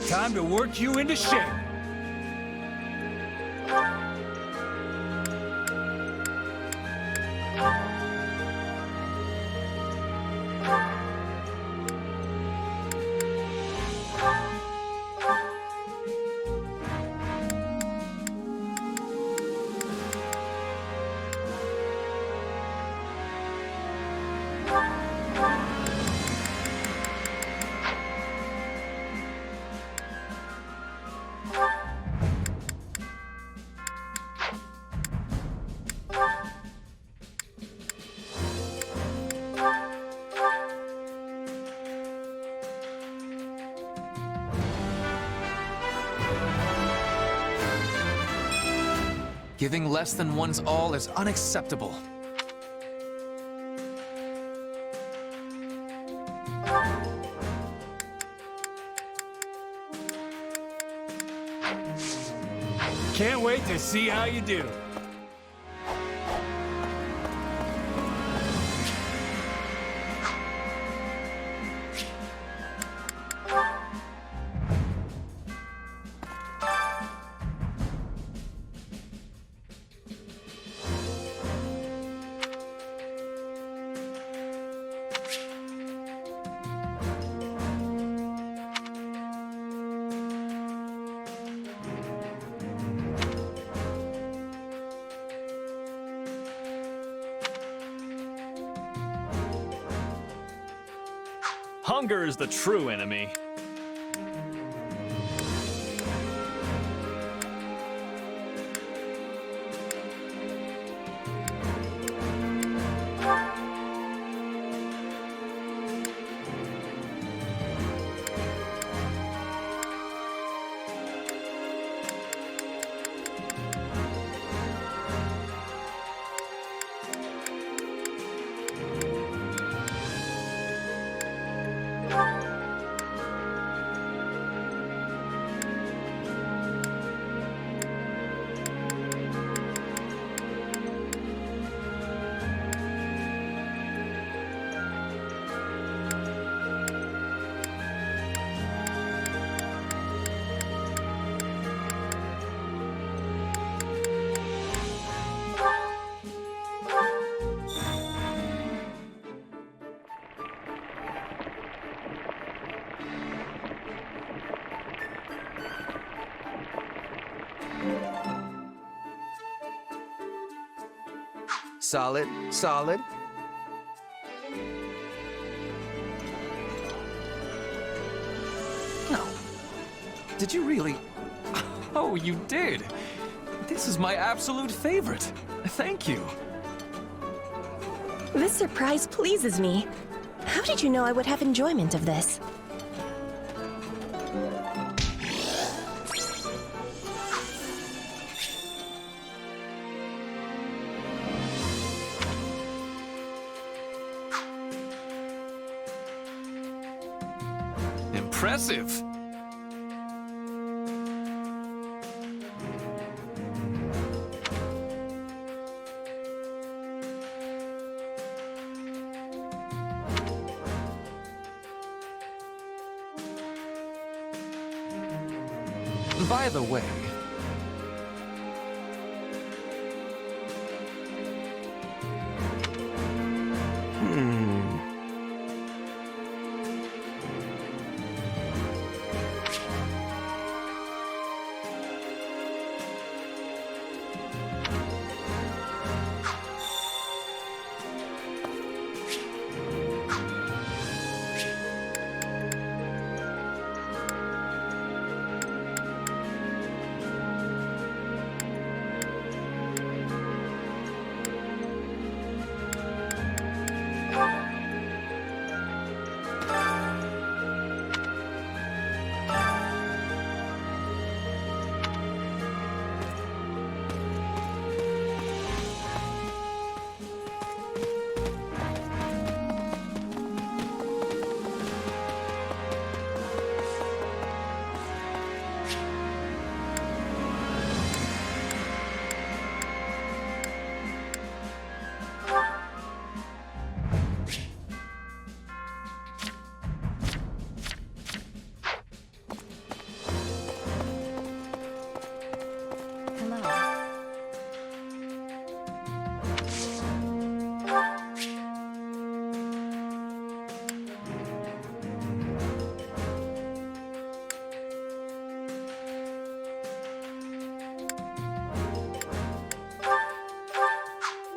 Time to work you into shape. Giving less than one's all is unacceptable. Can't wait to see how you do. Hunger is the true enemy. Solid, solid. No. Did you really? Oh, you did. This is my absolute favorite. Thank you. This surprise pleases me. How did you know I would have enjoyment of this? Impressive. By the way,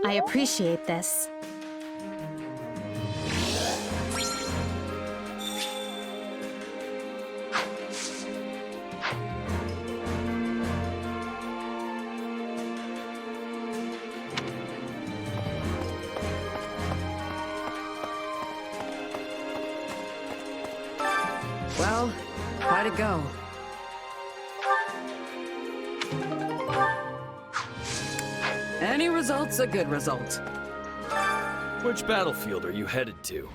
I appreciate this. Well, how'd it go? Any result's a good result. Which battlefield are you headed to?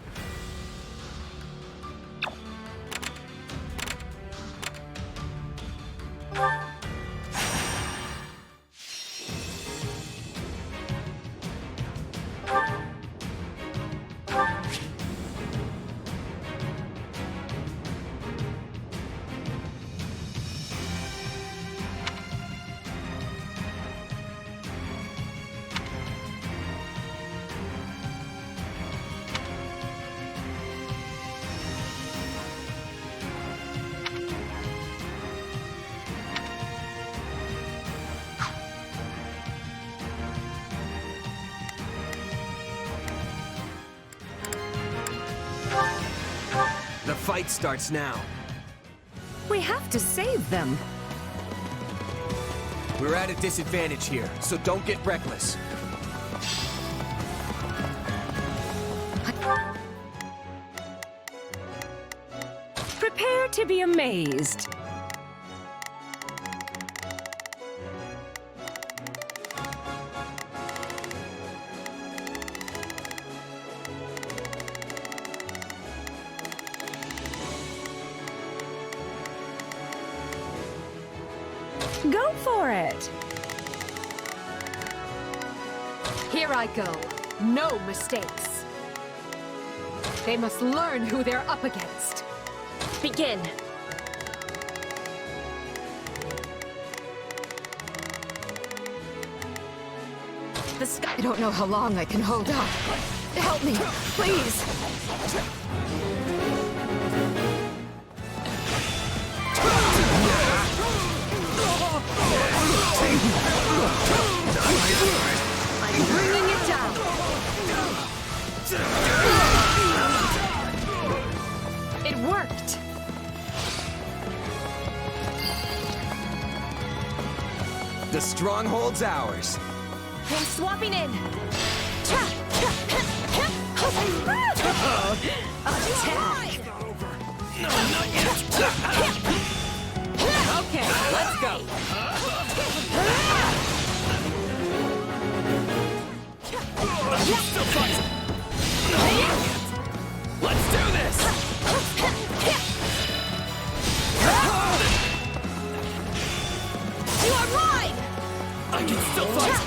The fight starts now. We have to save them. We're at a disadvantage here, so don't get reckless. Prepare to be amazed. Go for it! Here I go. No mistakes. They must learn who they're up against. Begin. The sky. I don't know how long I can hold up. Help me, please. I'm bringing it down. It worked. The stronghold's ours. I'm swapping in. Attack! No, not yet! Okay, let's go! Still fight! Let's do this! You are mine! I can still fight!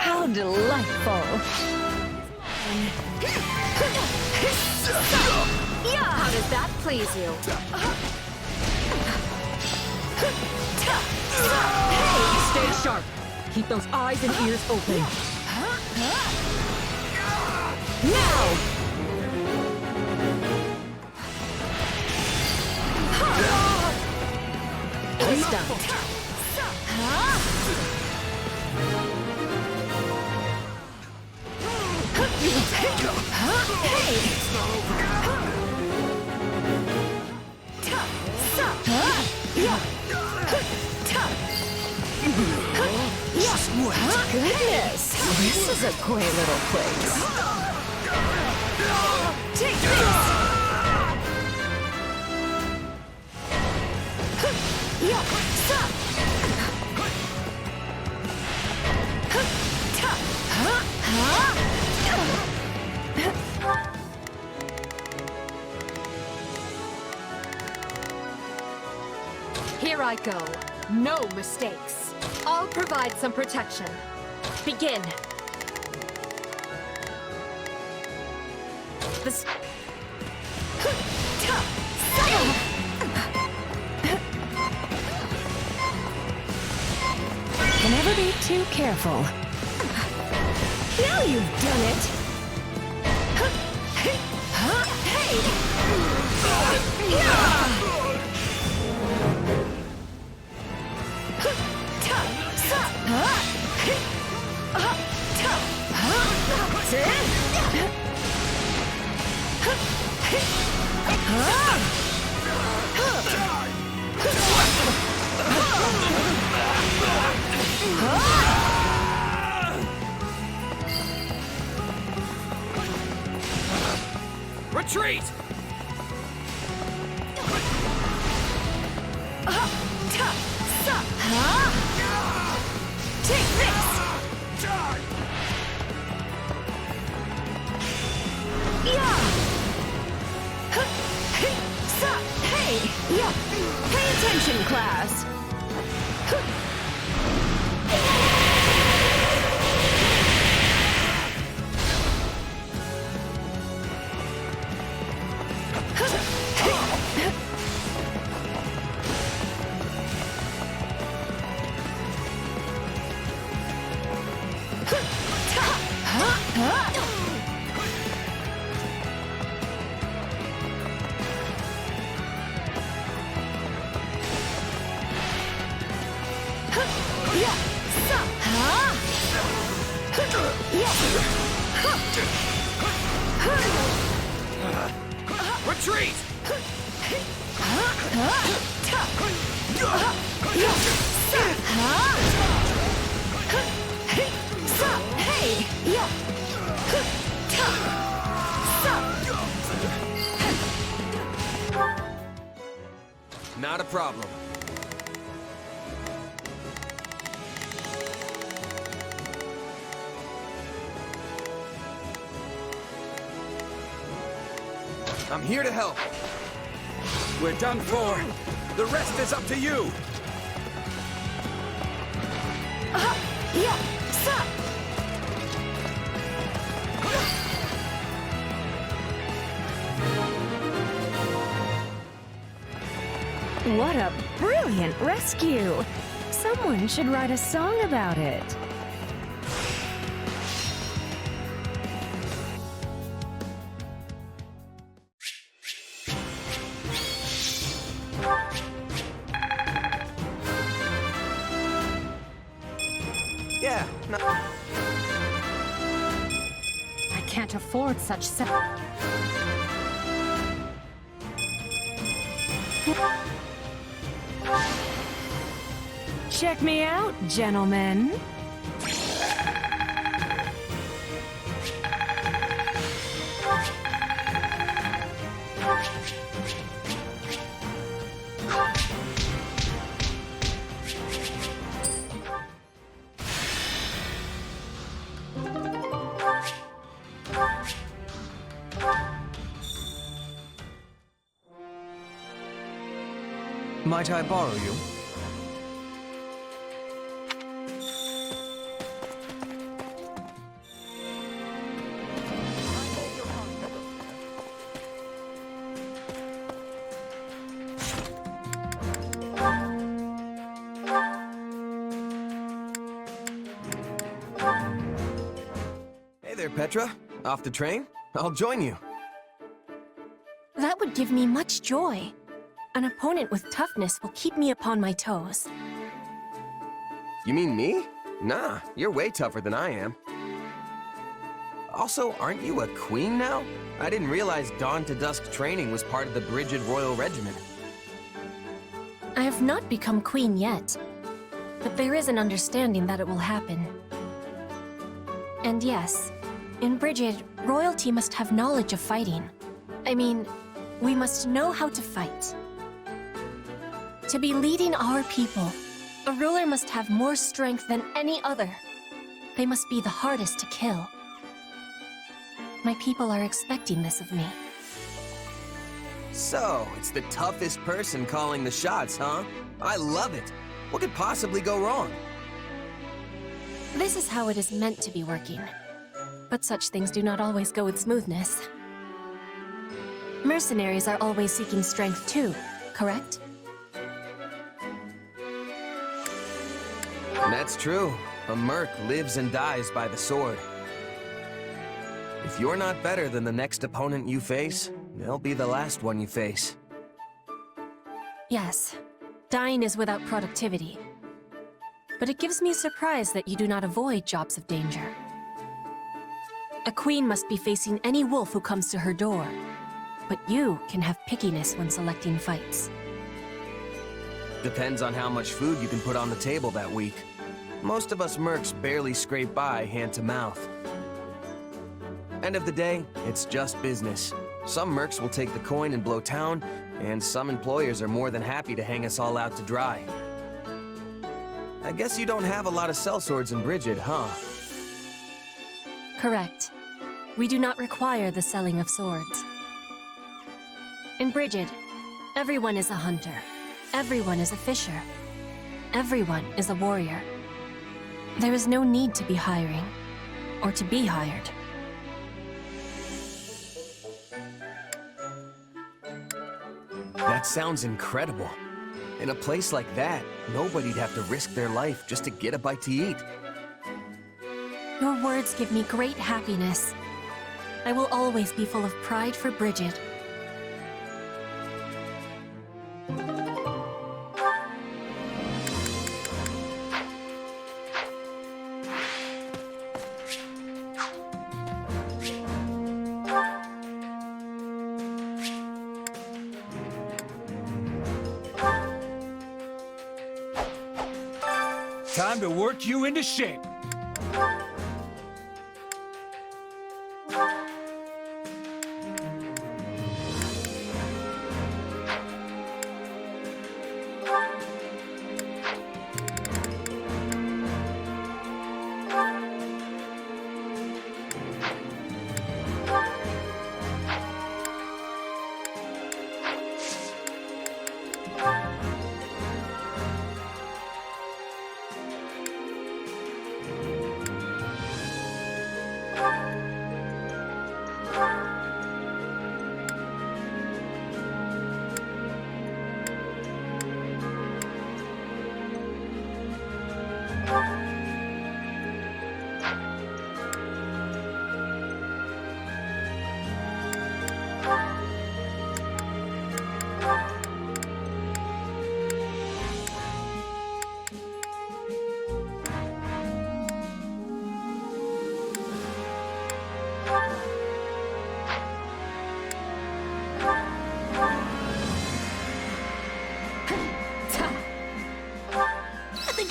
How delightful! How does that please you? Stay sharp. Keep those eyes and ears open. Now! It's done. Goodness, this is a quaint little place. Take this! Here I go. No mistakes. I'll provide some protection. Begin. This. Can never be too careful. Now you've done it! Hey! Retreat! Take this! Pay attention, class! Retreat! Not a problem. I'm here to help. We're done for. The rest is up to you. What a brilliant rescue! Someone should write a song about it. Yeah, no. I can't afford such Check me out, gentlemen. Might I borrow you? Hey there, Petra. Off the train? I'll join you. That would give me much joy. An opponent with toughness will keep me upon my toes. You mean me? Nah, you're way tougher than I am. Also, aren't you a queen now? I didn't realize dawn to dusk training was part of the Brigid Royal Regiment. I have not become queen yet, but there is an understanding that it will happen. And yes, in Brigid, royalty must have knowledge of fighting. I mean, we must know how to fight. To be leading our people, a ruler must have more strength than any other. They must be the hardest to kill. My people are expecting this of me. So, it's the toughest person calling the shots, huh? I love it. What could possibly go wrong? This is how it is meant to be working. But such things do not always go with smoothness. Mercenaries are always seeking strength too, correct? That's true. A merc lives and dies by the sword. If you're not better than the next opponent you face, they'll be the last one you face. Yes, dying is without productivity. But it gives me surprise that you do not avoid jobs of danger. A queen must be facing any wolf who comes to her door, but you can have pickiness when selecting fights. Depends on how much food you can put on the table that week. Most of us mercs barely scrape by hand to mouth. End of the day, it's just business. Some mercs will take the coin and blow town, and some employers are more than happy to hang us all out to dry. I guess you don't have a lot of sellswords in Bridget, huh? Correct. We do not require the selling of swords. In Bridget, everyone is a hunter. Everyone is a fisher. Everyone is a warrior. There is no need to be hiring, or to be hired. That sounds incredible. In a place like that, nobody'd have to risk their life just to get a bite to eat. Your words give me great happiness. I will always be full of pride for Bridget. Time to work you into shape.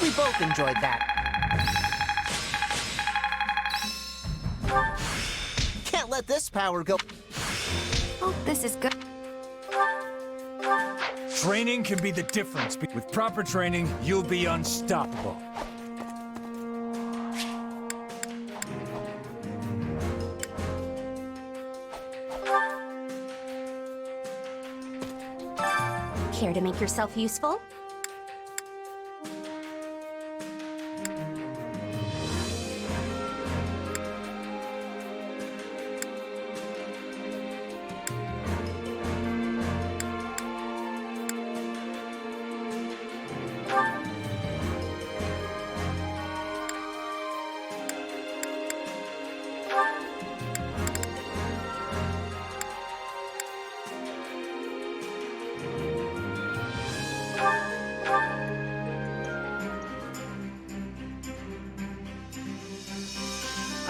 We both enjoyed that. Can't let this power go. Oh, this is good. Training can be the difference. With proper training, you'll be unstoppable. Care to make yourself useful?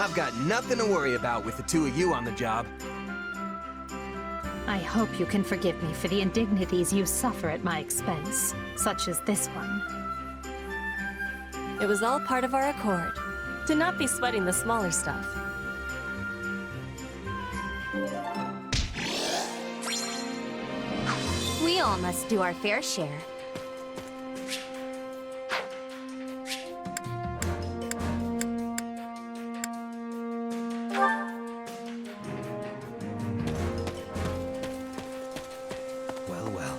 I've got nothing to worry about with the two of you on the job. I hope you can forgive me for the indignities you suffer at my expense, such as this one. It was all part of our accord, to not be sweating the smaller stuff. We all must do our fair share. Well, well.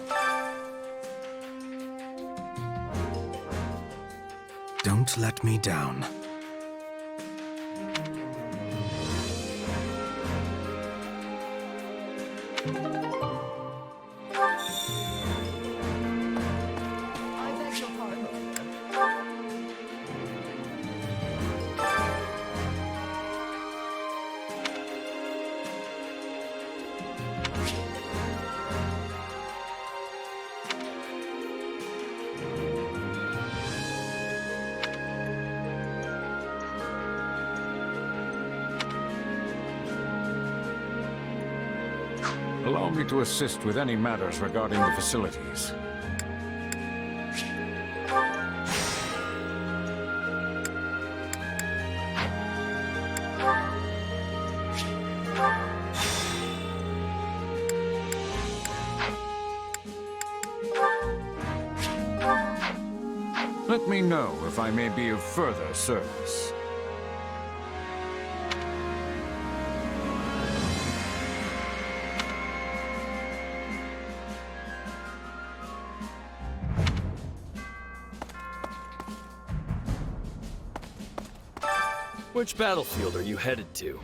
Don't let me down. want me to assist with any matters regarding the facilities? Let me know if I may be of further service. Which battlefield are you headed to?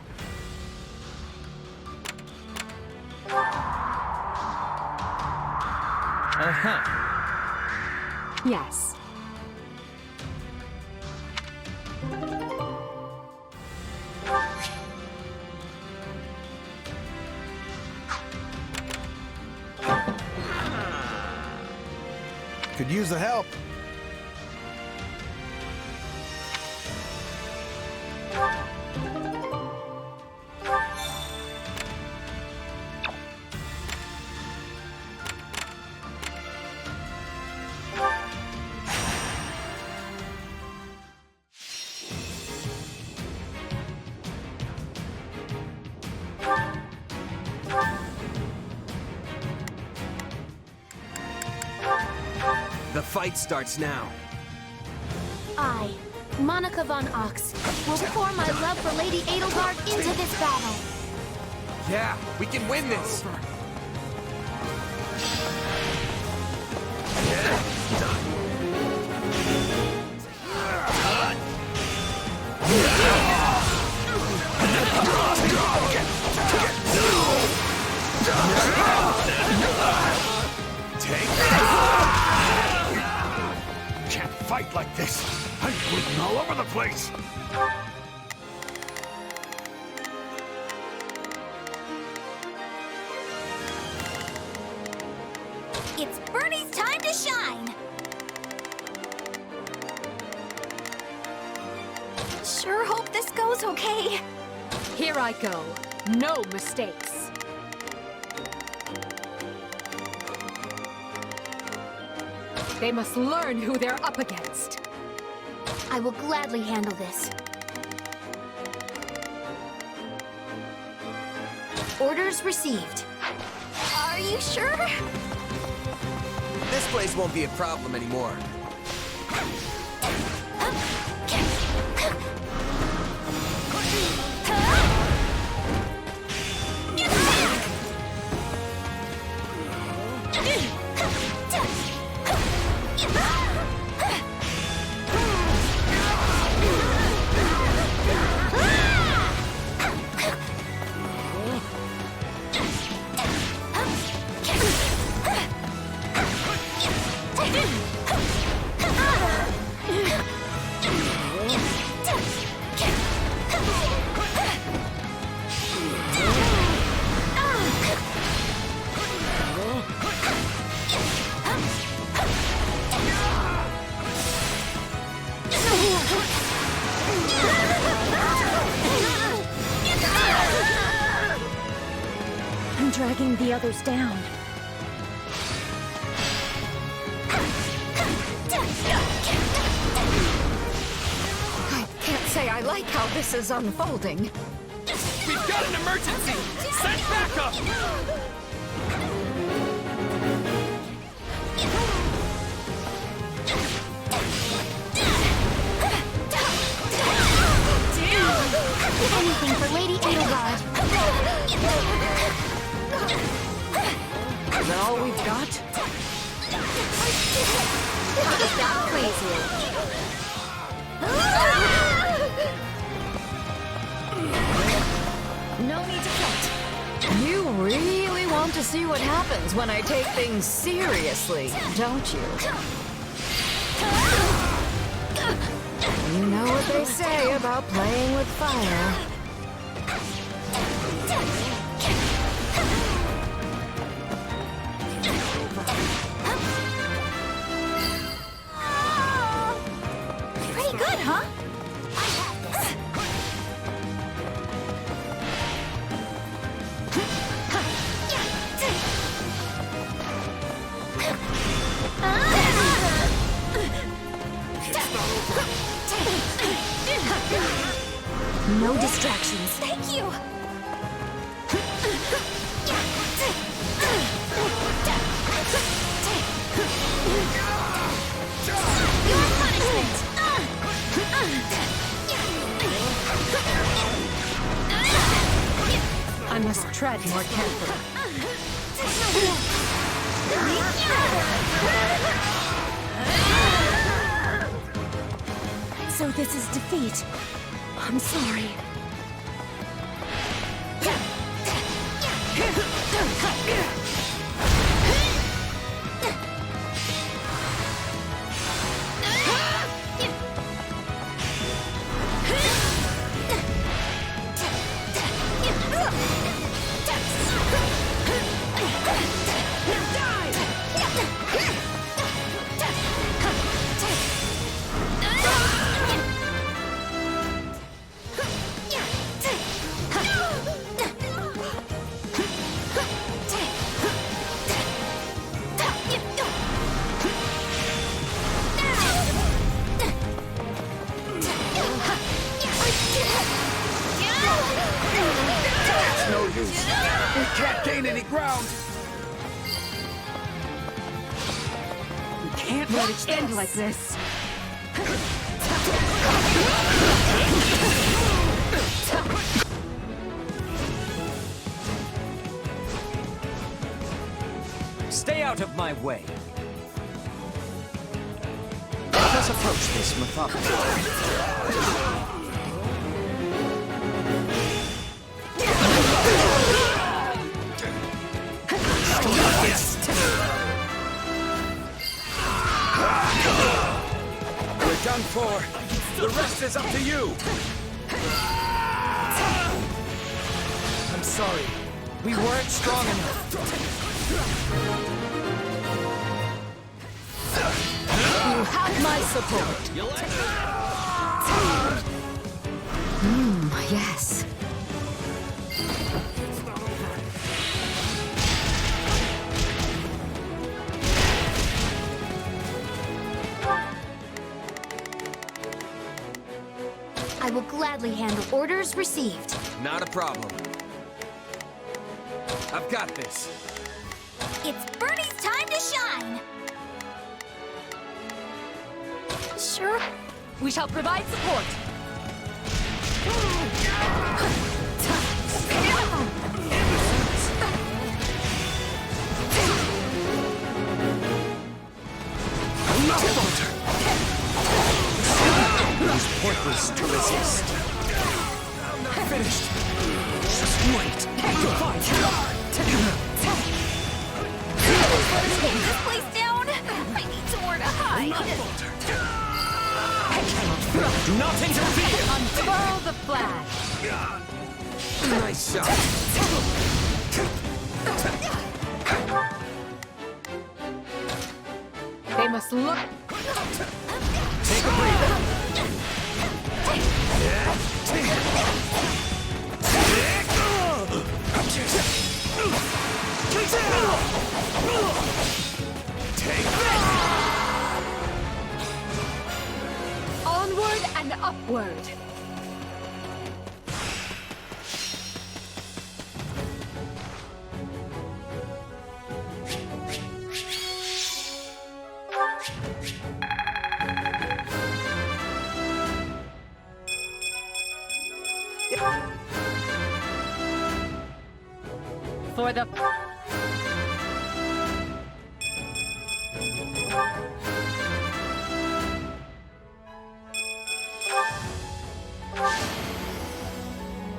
Yes. Could use the help. The fight starts now. I, Monica von Ox, will pour my love for Lady Edelgard into this battle. Yeah, we can win this! Can't fight like this. I'm bleeding all over the place. It's Bernie's time to shine. Sure hope this goes okay. Here I go. No mistakes. They must learn who they're up against. I will gladly handle this. Orders received. Are you sure? This place won't be a problem anymore. I'm dragging the others down. I can't say I like how this is unfolding. We've got an emergency! Send backup! Anything for Lady Edelgard. Is that all we've got? How does that please you? No need to fight. You really want to see what happens when I take things seriously, don't you? You know what they say about playing with fire. Pretty good, huh? No distractions. Thank you! Your punishment! I must tread more carefully. So this is defeat. I'm sorry. No use. We can't gain any ground. We can't let it end like this. Stay out of my way. Let us approach this methodically. We're done for. The rest is up to you. I'm sorry. We weren't strong enough. You have my support. Yes. I will gladly handle orders received. Not a problem. I've got this. It's Bernie's time to shine! Sure. We shall provide support. Not falter. It's pointless to resist. I'm not finished. Just wait. Take this place down! I need somewhere to hide! Do not interfere! Unfurl the flag. Nice shot. They must look. Take a breather. Onward and upward. For the...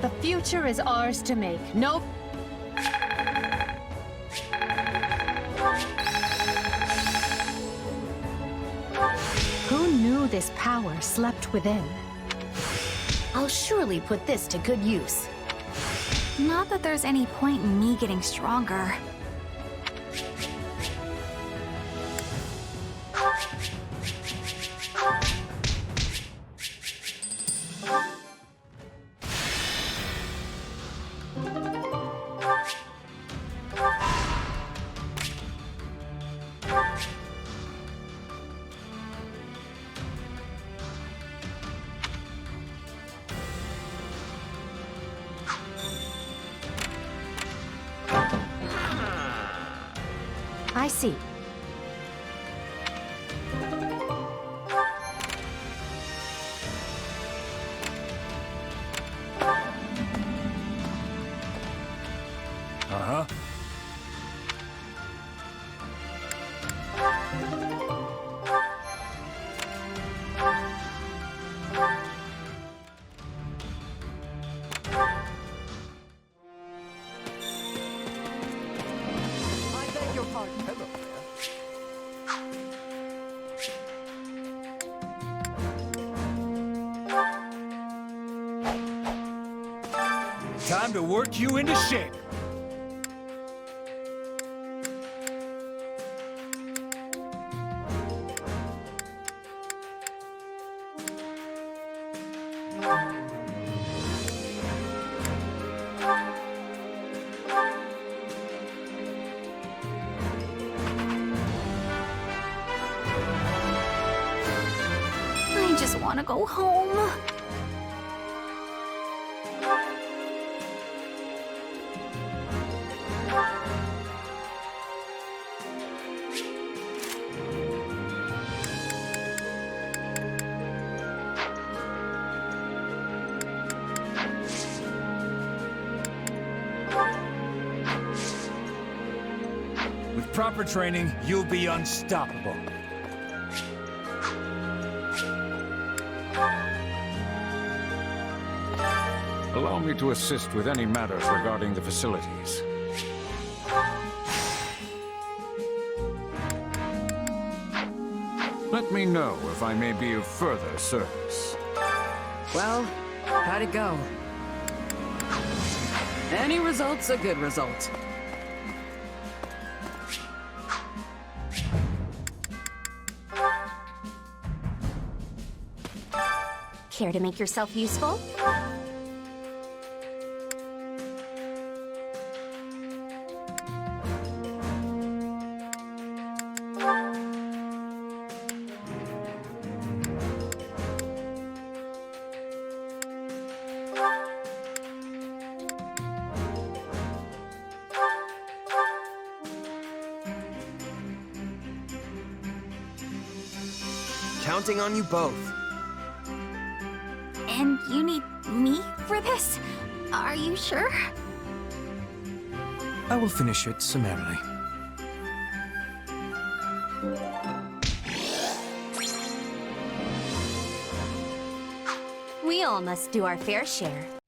The future is ours to make. No... Who knew this power slept within? I'll surely put this to good use. Not that there's any point in me getting stronger. see. Uh-huh. I beg your pardon. Hello Time to work you into shape. I just want to go home. With proper training, you'll be unstoppable. Allow me to assist with any matters regarding the facilities. Let me know if I may be of further service. Well, how'd it go? Any result's a good result. Care to make yourself useful? Counting on you both. And you need me for this? Are you sure? I will finish it summarily. We all must do our fair share.